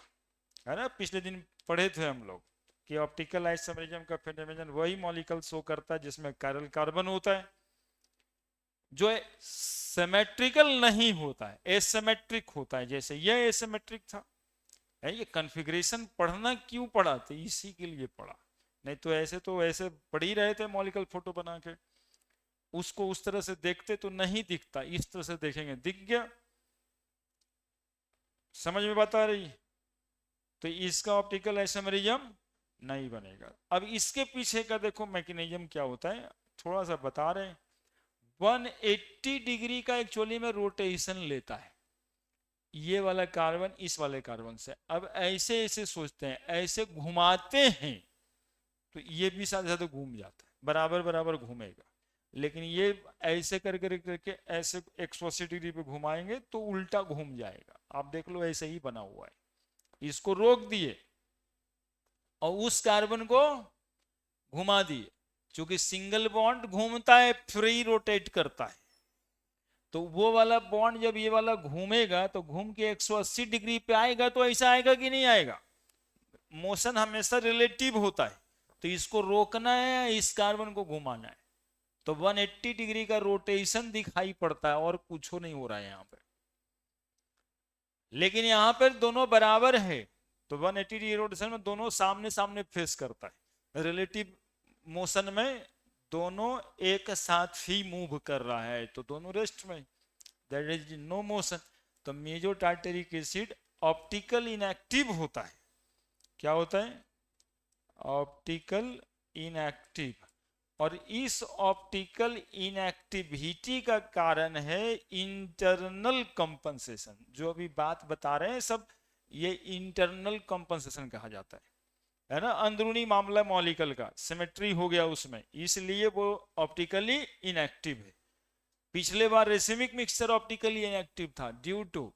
[SPEAKER 1] है ना, पिछले दिन पढ़े थे हम लोग कि ऑप्टिकल आइसोमेरिज्म का फेनोमेनन वही मॉलिक्यूल शो करता है जिसमें कायरल कार्बन होता है, जो सिमेट्रिकल नहीं होता है, एसिमेट्रिक होता है। जैसे यह एसिमेट्रिक था, है ये कॉन्फ़िगरेशन पढ़ना क्यों पढ़ा, तो इसी के लिए पढ़ा। नहीं तो ऐसे पढ़ ही रहे थे मॉलिक्यूल फोटो बना के, उसको उस तरह से देखते तो नहीं दिखता, इस तरह से देखेंगे दिख गया। समझ में बात आ रही? तो इसका ऑप्टिकल आइसोमेरिज्म नहीं बनेगा। अब इसके पीछे का देखो मैकेनिज्म क्या होता है, थोड़ा सा बता रहे हैं। 180 डिग्री का एक्चुअली में रोटेशन लेता है ये वाला कार्बन इस वाले कार्बन से। अब ऐसे ऐसे सोचते हैं, ऐसे घुमाते हैं तो ये भी साथ साथ घूम जाता है, बराबर बराबर घूमेगा। लेकिन ये ऐसे कर करके ऐसे 180 डिग्री पे घुमाएंगे तो उल्टा घूम जाएगा। आप देख लो ऐसे ही बना हुआ है। इसको रोक दिए और उस कार्बन को घुमा दिए। क्योंकि सिंगल बॉन्ड घूमता है, फ्री रोटेट करता है, तो वो वाला बॉन्ड जब ये वाला घूमेगा तो घूम के 180 डिग्री पे आएगा, तो ऐसा आएगा कि नहीं आएगा? मोशन हमेशा रिलेटिव होता है, तो इसको रोकना है, इस कार्बन को घुमाना है। तो 180 डिग्री का रोटेशन दिखाई पड़ता है और कुछ नहीं हो रहा है यहां पर। लेकिन यहां पर दोनों बराबर है, तो 180 डिग्री रोटेशन में दोनों सामने सामने फेस करता है। रिलेटिव मोशन में दोनों एक साथ ही मूव कर रहा है, तो दोनों रेस्ट में, दैट इज नो मोशन। तो meso tartaric acid optical inactive होता है। क्या होता है? Optical inactive. और इस ऑप्टिकल इनएक्टिविटी का कारण है इंटरनल कंपनसेशन। जो अभी बात बता रहे हैं सब, ये इंटरनल कंपनसेशन कहा जाता है ना। अंदरूनी मामला मॉलिक्यूल का सिमेट्री हो गया उसमें, इसलिए वो ऑप्टिकली इनएक्टिव है। पिछले बार रेसिमिक मिक्सचर ऑप्टिकली इनएक्टिव था ड्यू टू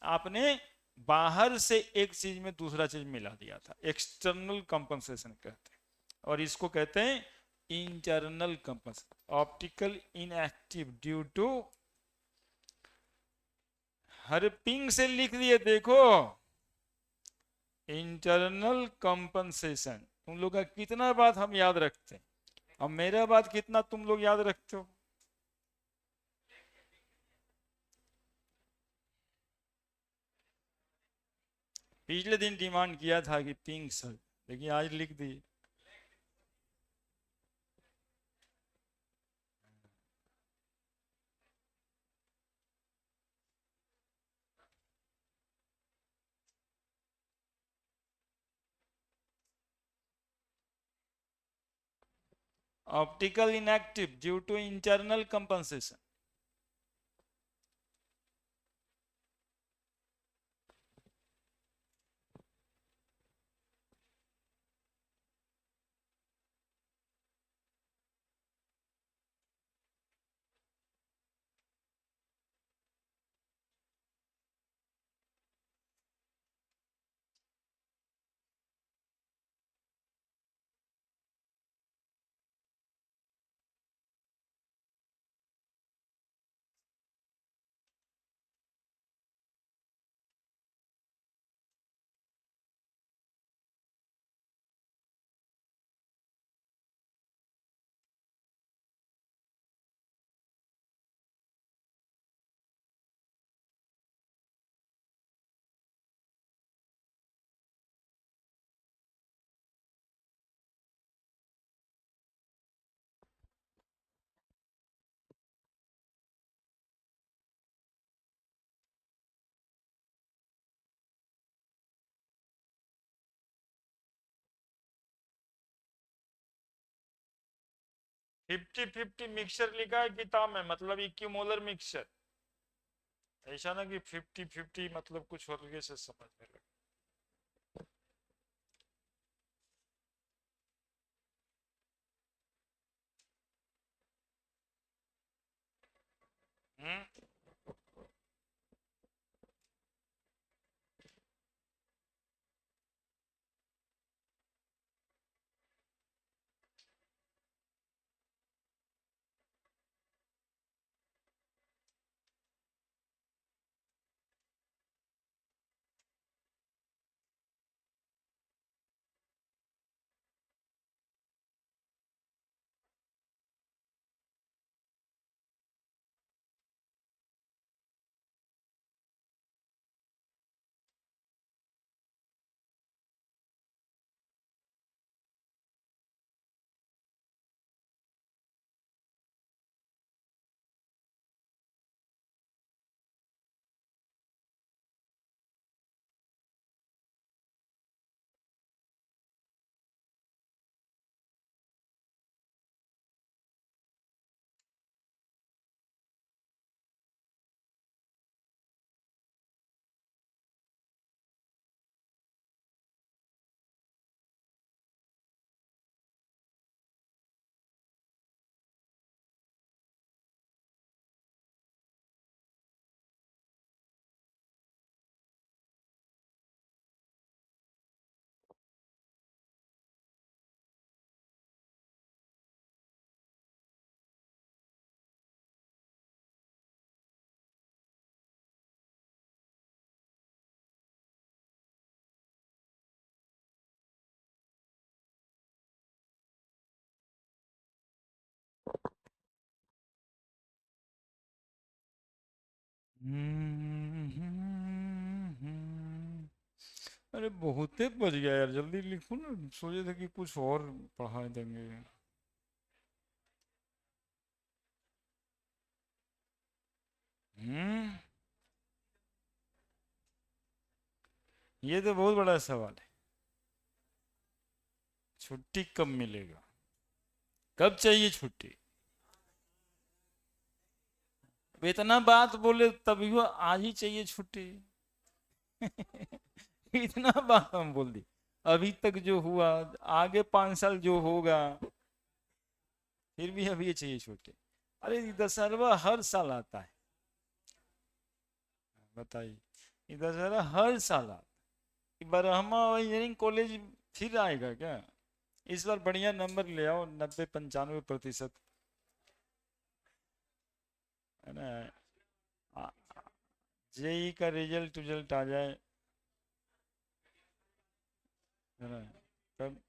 [SPEAKER 1] आपने बाहर से एक चीज में दूसरा चीज मिला दिया था, एक्सटर्नल कंपनसेशन कहते हैं। और इसको कहते हैं internal compensation. Optical inactive due to, हर पिंग से लिख दिए देखो, इंटरनल कंपनसेशन। तुम लोग का कितना बात हम याद रखते हैं, अब मेरा बात कितना तुम लोग याद रखते हो? पिछले दिन डिमांड किया था कि पिंक सर, लेकिन आज लिख दिए। Optical inactive due to internal compensation. Fifty fifty mixture लिखा है किताब में, मतलब इक्विमोलर मिक्सचर। ऐसा ना कि 50-50 मतलब कुछ और से समझने लगे। हम्म अरे बहुत ही बज गया यार, जल्दी लिखो ना, सोचे थे कि कुछ और पढ़ा देंगे। हम्म ये तो बहुत बड़ा सवाल है। छुट्टी कब मिलेगा, कब चाहिए छुट्टी? अब इतना बात बोले तभी वो आज ही चाहिए छुट्टी। इतना बात हम बोल दी, अभी तक जो हुआ, आगे 5 साल जो होगा, फिर भी अभी ये चाहिए छुट्टी। अरे ये दशहरा हर साल आता है, बताइए, ये दशहरा हर साल आता है। बरहमा इंजीनियरिंग कॉलेज फिर आएगा क्या? इस बार बढ़िया नंबर ले आओ, 90-95%, है ना? जेई का रिजल्ट रिजल्ट आ जाए, है ना? तब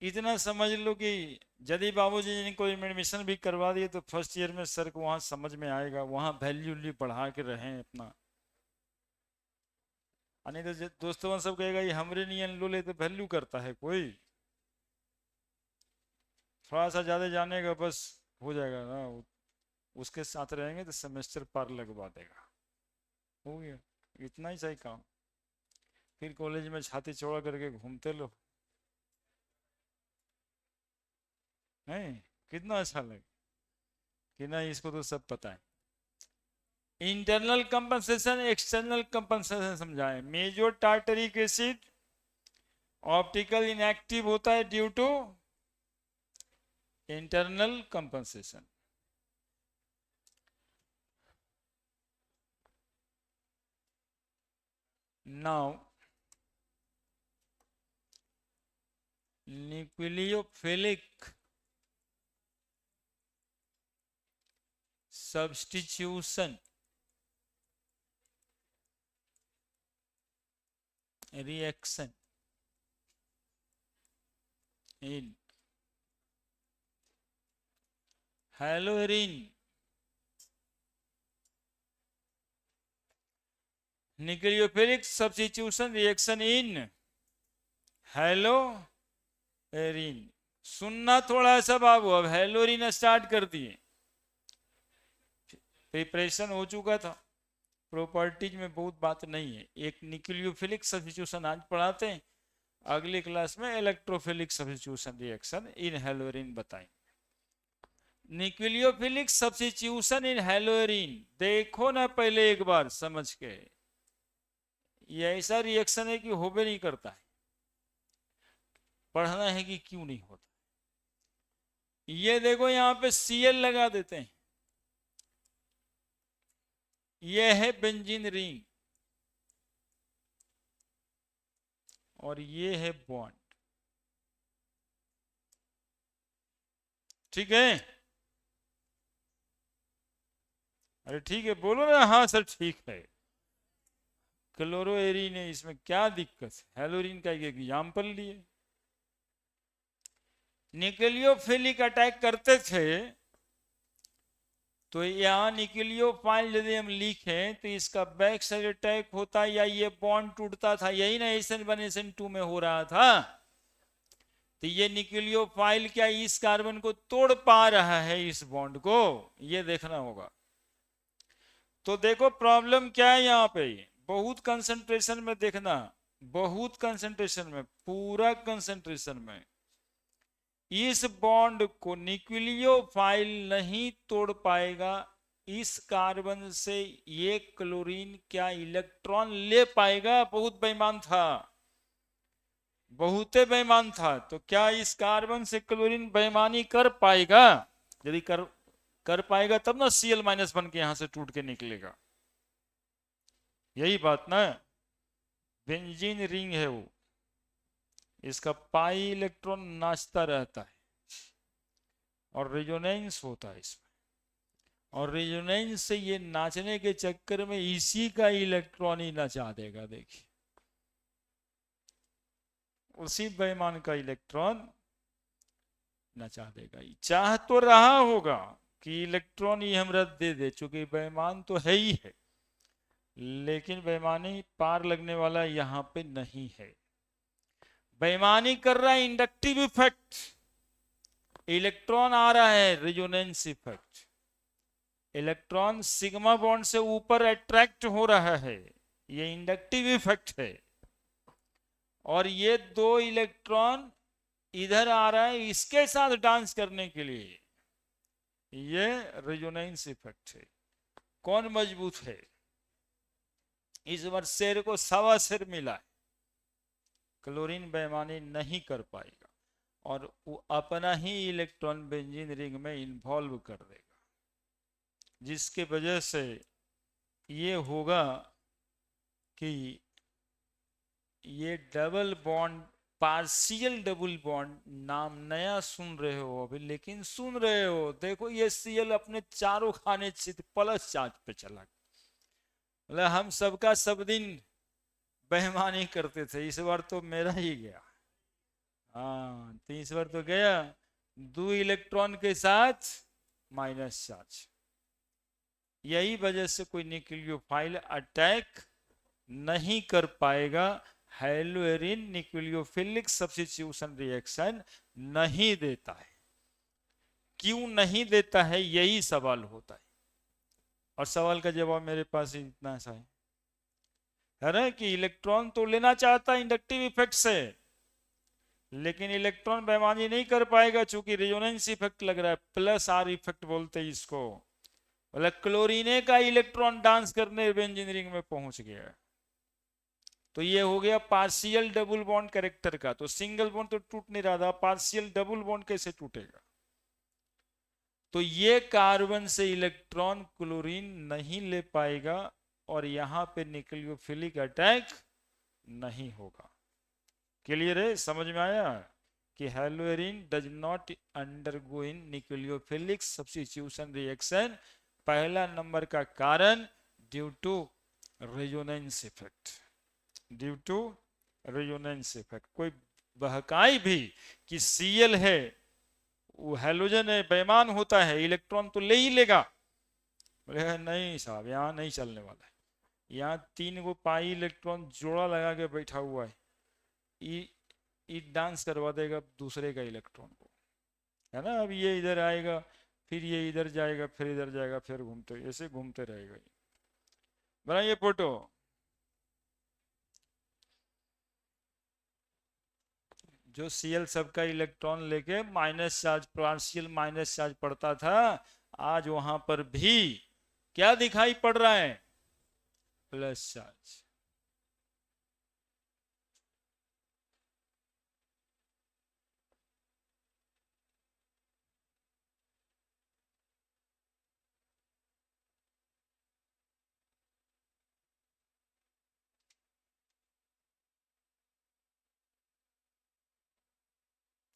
[SPEAKER 1] इतना समझ लो कि यदि बाबूजी ने कोई एडमिशन भी करवा दिए तो फर्स्ट ईयर में सर को वहाँ समझ में आएगा, वहाँ वैल्यू बढ़ा के रहें अपना। नहीं तो दोस्तों सब कहेगा ये हमरे नहीं लो ले, तो वैल्यू करता है कोई? थोड़ा सा ज़्यादा जानेगा बस, हो जाएगा ना, उसके साथ रहेंगे तो सेमेस्टर पार लगवा देगा, हो गया, इतना ही सही काम। फिर कॉलेज में छाती चौड़ा करके घूमते लो, नहीं? कितना अच्छा लगे कि नहीं, इसको तो सब पता है। इंटरनल कंपनसेशन, एक्सटर्नल कंपनसेशन समझाएं। Meso tartaric acid optical inactive होता है due to internal compensation. Now nucleophilic substitution reaction in halogen nucleophilic substitution reaction in halogen। सुनना थोड़ा सा बाबू, अब हेलोरिन स्टार्ट कर दिए, प्रिपरेशन हो चुका था, प्रॉपर्टीज में बहुत बात नहीं है। एक न्यूक्लियोफिलिक सब्स्टिट्यूशन आज पढ़ाते हैं, अगली क्लास में electrophilic substitution reaction in haloarene बताएंगे। न्यूक्लियोफिलिक सब्स्टिट्यूशन इन हेलोरिन देखो ना पहले एक बार समझ के, ये ऐसा रिएक्शन है कि होबे नहीं करता है, पढ़ना है कि क्यों नहीं होता। ये देखो यहाँ पे Cl लगा देते हैं, ये है बेंजीन रिंग और ये है बॉन्ड, ठीक है? अरे ठीक है, बोलो ना, हाँ सर ठीक है। क्लोरो एरीन है, इसमें क्या दिक्कत है? हेलोरिन का एक एग्जाम्पल लिए। न्यूक्लियोफिलिक अटैक करते थे तो यहाँ न्यूक्लियोफाइल यदि हम लिखें तो इसका बैक साइड अटैक होता या ये बॉन्ड टूटता था, यही ना SN1 SN2 में हो रहा था। तो ये न्यूक्लियोफाइल क्या इस कार्बन को तोड़ पा रहा है, इस बॉन्ड को? ये देखना होगा। तो देखो प्रॉब्लम क्या है यहाँ पे, बहुत कंसंट्रेशन में देखना, बहुत कंसंट्रेशन में, पूरा कंसंट्रेशन में इस बॉन्ड को न्यूक्लियोफाइल नहीं तोड़ पाएगा। इस कार्बन से ये क्लोरीन क्या इलेक्ट्रॉन ले पाएगा? बहुत बेईमान था, बहुत बेईमान था। तो क्या इस कार्बन से क्लोरीन बेईमानी कर पाएगा? यदि कर पाएगा तब ना Cl- बन के यहां से टूट के निकलेगा, यही बात ना। बेंजीन रिंग है वो, इसका पाई इलेक्ट्रॉन नाचता रहता है और रेजोनेंस होता है इसमें, और रेजोनेंस से ये नाचने के चक्कर में इसी का इलेक्ट्रॉन ही नचा देगा। देखिए, उसी बेईमान का इलेक्ट्रॉन नचा देगा। चाह तो रहा होगा कि इलेक्ट्रॉन ही हम रद्द दे दे, चूंकि बेईमान तो है ही है, लेकिन बेईमानी पार लगने वाला यहां पे नहीं है। बेईमानी कर रहा है इंडक्टिव इफेक्ट, इलेक्ट्रॉन आ रहा है resonance effect, electron sigma bond से ऊपर अट्रैक्ट हो रहा है, ये इंडक्टिव इफेक्ट है। और ये दो इलेक्ट्रॉन इधर आ रहा है इसके साथ डांस करने के लिए, ये रेजोनेंस इफेक्ट है। कौन मजबूत है? इस बार शेर को सवा शेर मिला है। क्लोरीन बेईमानी नहीं कर पाएगा और वो अपना ही इलेक्ट्रॉन बेंजीन रिंग में इन्वॉल्व कर देगा, जिसके वजह से ये होगा कि ये double bond, partial double bond, नाम नया सुन रहे हो अभी, लेकिन सुन रहे हो। देखो ये सीएल अपने चारों खाने चित प्लस चार्ज पे चला, मतलब हम सबका सब दिन बेईमानी करते थे, इस बार तो मेरा ही गया। हाँ, तो इस बार तो गया, दो इलेक्ट्रॉन के साथ माइनस चार्ज। यही वजह से कोई न्यूक्लियोफाइल अटैक नहीं कर पाएगा, हेलोएरिन न्यूक्लियोफिलिक सब्स्टिट्यूशन रिएक्शन नहीं देता है। क्यों नहीं देता है, यही सवाल होता है। और सवाल का जवाब मेरे पास इतना सा है ना, कि इलेक्ट्रॉन तो लेना चाहता है इंडक्टिव इफेक्ट से, लेकिन इलेक्ट्रॉन बेईमानी नहीं कर पाएगा, चूंकि रेजोनेंस इफेक्ट लग रहा है, प्लस आर इफेक्ट बोलते हैं इसको। मतलब क्लोरीने का इलेक्ट्रॉन डांस करने इंजीनियरिंग में पहुंच गया। तो ये हो गया पार्शियल डबल बॉन्ड कैरेक्टर का। तो सिंगल बॉन्ड तो टूट नहीं रहा था, पार्शियल डबल बॉन्ड कैसे टूटेगा? तो ये कार्बन से इलेक्ट्रॉन क्लोरीन नहीं ले पाएगा और यहां पे न्यूक्लियोफिलिक अटैक नहीं होगा। क्लियर है? समझ में आया कि haloarene does not undergo in nucleophilic substitution reaction. पहला नंबर का कारण due to resonance effect, due to resonance effect. कोई बहकाई भी कि सीएल है, वो हेलोजन है, बेईमान होता है, इलेक्ट्रॉन तो ले ही लेगा। बोले नहीं साहब, यहाँ नहीं चलने वाला है, यहाँ 3 गो पाई इलेक्ट्रॉन जोड़ा लगा के बैठा हुआ है, ये डांस करवा देगा दूसरे का इलेक्ट्रॉन को, है ना। अब ये इधर आएगा, फिर ये इधर जाएगा, फिर इधर जाएगा, फिर घूमते, ऐसे घूमते रहेगा। बनाइए फोटो। जो सीएल सबका इलेक्ट्रॉन लेके minus charge, partial minus charge पड़ता था, आज वहां पर भी क्या दिखाई पड़ रहा है? Plus charge.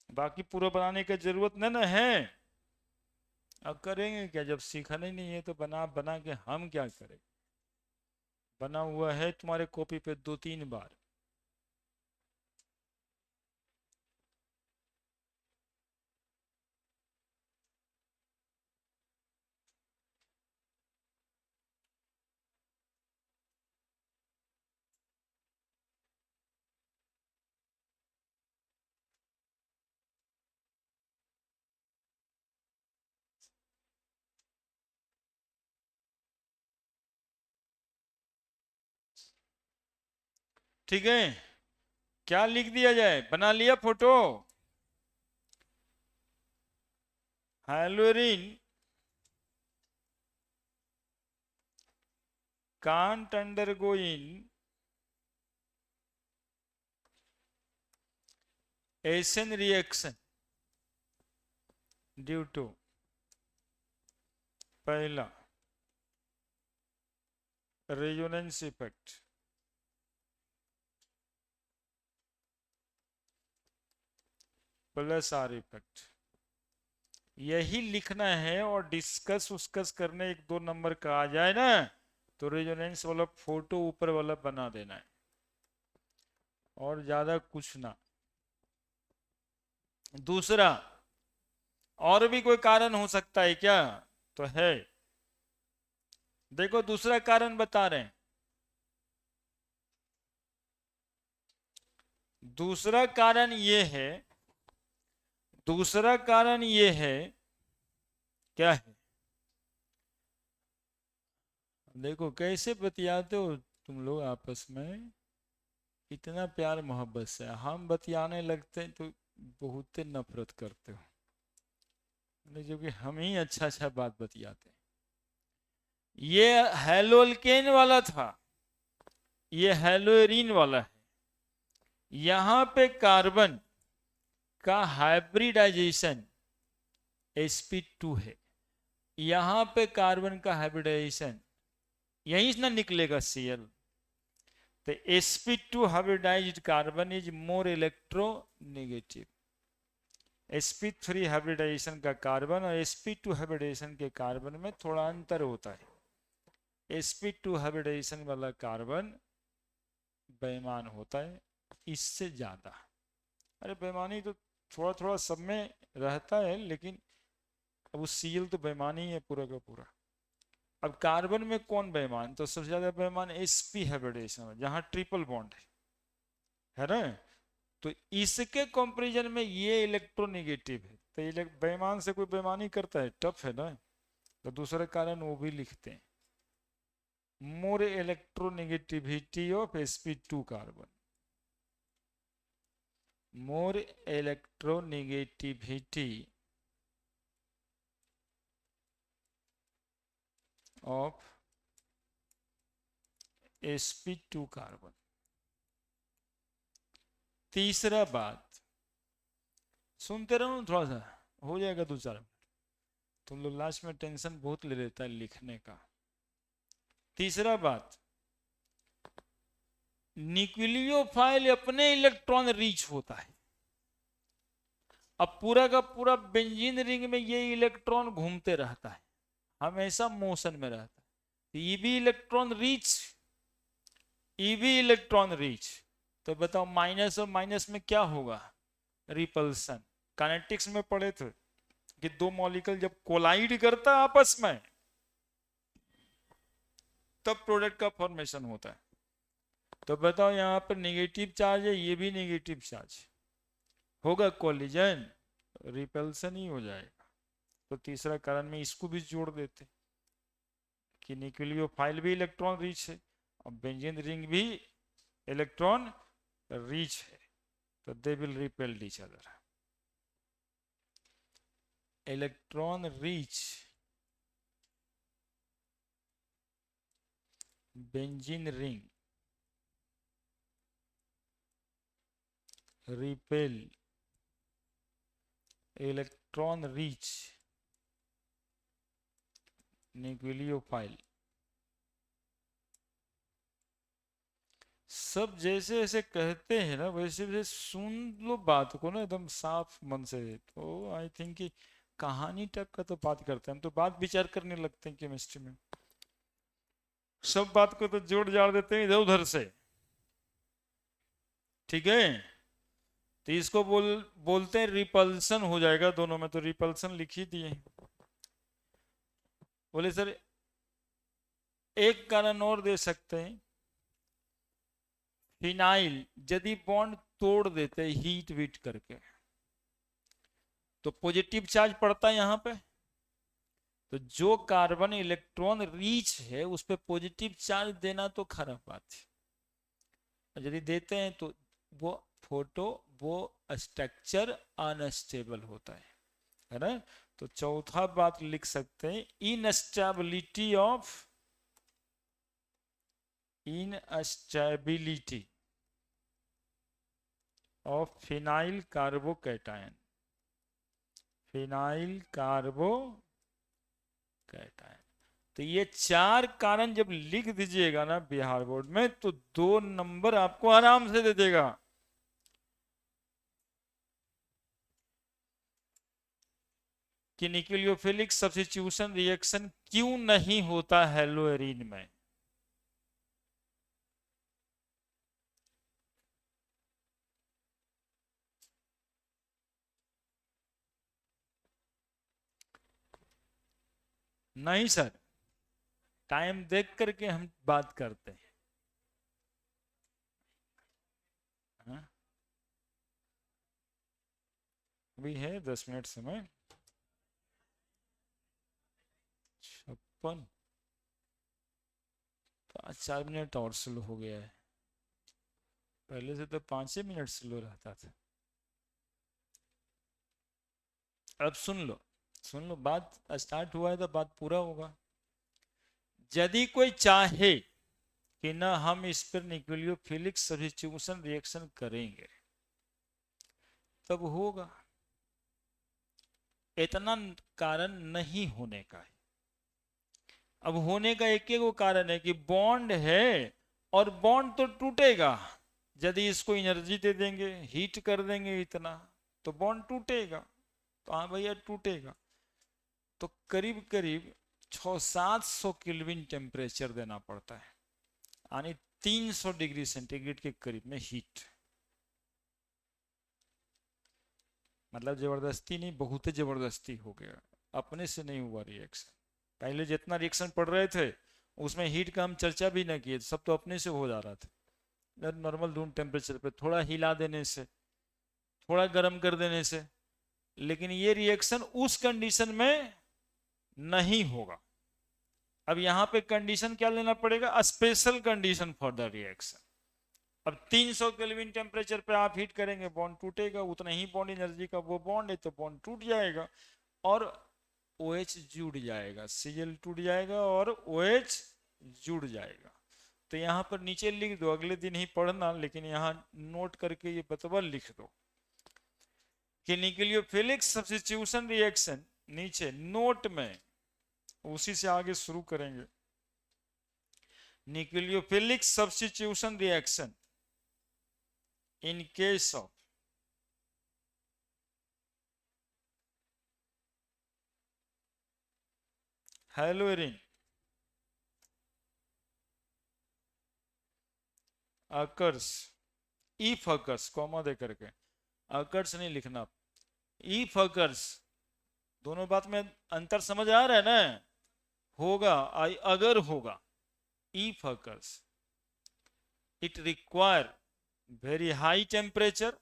[SPEAKER 1] बाकी पूरा बनाने की जरूरत नहीं ना है। अब करेंगे क्या, जब सीखना ही नहीं है तो बना बना के हम क्या करें? बना हुआ है तुम्हारे कॉपी पे 2-3 बार। ठीक है, क्या लिख दिया जाए? बना लिया photo? हेलोरिन can't undergo in Asian reaction due to पहला resonance effect, plus are effect. यही लिखना है और डिस्कस उसकस करने 1-2 नंबर का आ जाए ना, तो रेजोनेंस वाला फोटो ऊपर वाला बना देना है, और ज्यादा कुछ ना। दूसरा, और भी कोई कारण हो सकता है क्या? तो है। देखो दूसरा कारण बता रहे हैं, दूसरा कारण ये है, दूसरा कारण ये है, क्या है? देखो कैसे बतियाते हो तुम लोग आपस में, इतना प्यार मोहब्बत से, हम बतियाने लगते हैं तो बहुत नफरत करते हो, जो कि हम ही अच्छा अच्छा बात बतियाते हैं। ये हेलोल्केन वाला था, ये हेलोरीन वाला है। यहां पे कार्बन का हाइब्रिडाइजेशन sp2 है, यहां पे कार्बन का हाइब्रिडाइजेशन यहीं से ना निकलेगा Cl। तो sp2 hybridised carbon is more electronegative. sp3 hybridisation का कार्बन और sp2 हाइब्रिडाइजेशन के कार्बन में थोड़ा अंतर होता है। sp2 हाइब्रिडाइजेशन वाला कार्बन बेईमान होता है इससे ज्यादा। अरे बेईमानी तो थोड़ा थोड़ा सब में रहता है, लेकिन अब वो Cl तो बेईमानी ही है पूरा का पूरा। अब कार्बन में कौन बेईमान? तो सबसे ज्यादा बेईमान sp हाइब्रिडाइजेशन है, जहां ट्रिपल बॉन्ड है ना। तो इसके कंपैरिजन में ये इलेक्ट्रोनेगेटिव है, तो बेईमान से कोई बेईमानी करता है? टफ है ना। तो दूसरे कारण वो भी लिखते हैं, more electronegativity of sp2 carbon, more electronegativity of sp2 carbon. तीसरा बात, सुनते रहो थोड़ा सा, हो जाएगा 2-4 मिनट। तुम लोग लास्ट में टेंशन बहुत ले लेता है लिखने का। तीसरा बात, न्यूक्लियोफाइल अपने इलेक्ट्रॉन रीच होता है। अब पूरा का पूरा बेंजीन रिंग में ये इलेक्ट्रॉन घूमते रहता है, हमेशा मोशन में रहता है। EB electron reach, EB electron reach, तो बताओ माइनस और माइनस में क्या होगा? रिपल्सन। काइनेटिक्स में पढ़े थे कि दो मॉलिक्यूल जब कोलाइड करता है आपस में, तब प्रोडक्ट का फॉर्मेशन होता है। तो बताओ यहाँ पर नेगेटिव चार्ज है, ये भी नेगेटिव चार्ज, होगा कोलिजन, रिपल्सन ही हो जाएगा। तो तीसरा कारण में इसको भी जोड़ देते कि न्यूक्लियोफाइल भी इलेक्ट्रॉन रिच है और बेंजीन रिंग भी इलेक्ट्रॉन रिच है, तो they will repel each other. Electron rich benzene ring repel electron rich nucleophile. सब जैसे जैसे कहते हैं ना, वैसे वैसे सुन लो बात को ना एकदम साफ मन से, तो आई थिंक कि कहानी टाइप का तो बात करते हैं हम, तो बात विचार करने लगते हैं केमिस्ट्री में। सब बात को तो जोड़ जाड़ देते हैं इधर उधर से, ठीक है। तो इसको बोलते हैं रिपल्सन हो जाएगा दोनों में, तो रिपल्सन लिख ही दिए। बोले सर एक कारण और दे सकते हैं, फिनाइल यदि बॉन्ड तोड़ देते हीट वीट करके, तो पॉजिटिव चार्ज पड़ता है यहाँ पे, तो जो कार्बन इलेक्ट्रॉन रीच है उस पर पॉजिटिव चार्ज देना तो खराब बात है। यदि देते हैं तो वो फोटो, वो स्ट्रक्चर अनस्टेबल होता है ना। तो चौथा बात लिख सकते हैं, instability of, instability of phenyl carbocation, phenyl carbocation. तो ये 4 कारण जब लिख दीजिएगा ना बिहार बोर्ड में, तो 2 नंबर आपको आराम से दे देगा। कि न्यूक्लियोफिलिक सब्स्टिट्यूशन रिएक्शन क्यों नहीं होता हेलोएरीन में। नहीं सर, टाइम देख करके हम बात करते हैं। हाँ? अभी है 10 मिनट समय। 56। 4 मिनट और स्लो हो गया है, पहले से तो 5 मिनट स्लो रहता था। अब सुन लो, सुन लो, बात स्टार्ट हुआ है तो बात पूरा होगा। यदि कोई चाहे कि ना हम इस पर न्यूक्लियोफिलिक सब्स्टिट्यूशन रिएक्शन करेंगे तब होगा। इतना कारण नहीं होने का है। अब होने का एक ही वो कारण है कि बॉन्ड है और बॉन्ड तो टूटेगा। यदि इसको एनर्जी दे देंगे, हीट कर देंगे इतना, तो बॉन्ड टूटेगा। तो हाँ भैया टूटेगा। तो करीब करीब 600-700 केल्विन टेम्परेचर देना पड़ता है, यानी 300 डिग्री सेंटीग्रेड के करीब में हीट। मतलब जबरदस्ती नहीं, बहुत ही जबरदस्ती हो गया, अपने से नहीं हुआ रिएक्शन। पहले जितना रिएक्शन पढ़ रहे थे उसमें हीट का हम चर्चा भी ना किए, सब तो अपने से हो जा रहा था नॉर्मल रूम टेम्परेचर पे, थोड़ा हिला देने से, थोड़ा गर्म कर देने से। लेकिन ये रिएक्शन उस कंडीशन में नहीं होगा। अब यहाँ पे कंडीशन क्या लेना पड़ेगा, special condition for the reaction. अब 300 केल्विन टेम्परेचर पे आप हीट करेंगे, बॉन्ड टूटेगा, उतना ही बॉन्ड एनर्जी का वो बॉन्ड है तो बॉन्ड टूट जाएगा और OH जुड़ जाएगा, Cl टूट जाएगा और OH जुड़ जाएगा। तो यहाँ पर नीचे लिख दो, अगले दिन ही पढ़ना, लेकिन यहाँ नोट करके ये बतवा लिख दो कि न्यूक्लियोफिलिक सब्स्टिट्यूशन रिएक्शन, नीचे नोट में, उसी से आगे शुरू करेंगे। Nucleophilic substitution reaction in case of hallurin occurs, if occurs, comma दे करके, occurs नहीं लिखना, if occurs, दोनों बात में अंतर समझ आ रहा है ना, होगा, अगर होगा, if occurs, it require very high temperature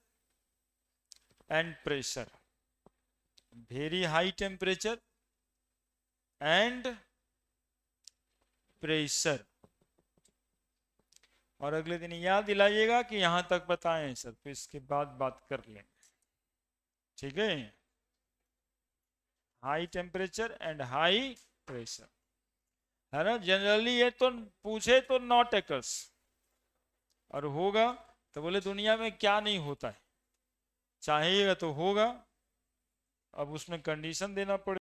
[SPEAKER 1] and pressure, very high temperature and pressure। और अगले दिन याद दिलाइएगा कि यहां तक बताएं सर, तो इसके बाद बात कर लेंगे, ठीक है। High temperature and high pressure है ना, जनरली ये तो पूछे तो नॉट एकर्स, और होगा तो बोले दुनिया में क्या नहीं होता है, चाहिएगा तो होगा। अब उसमें कंडीशन देना पड़ेगा।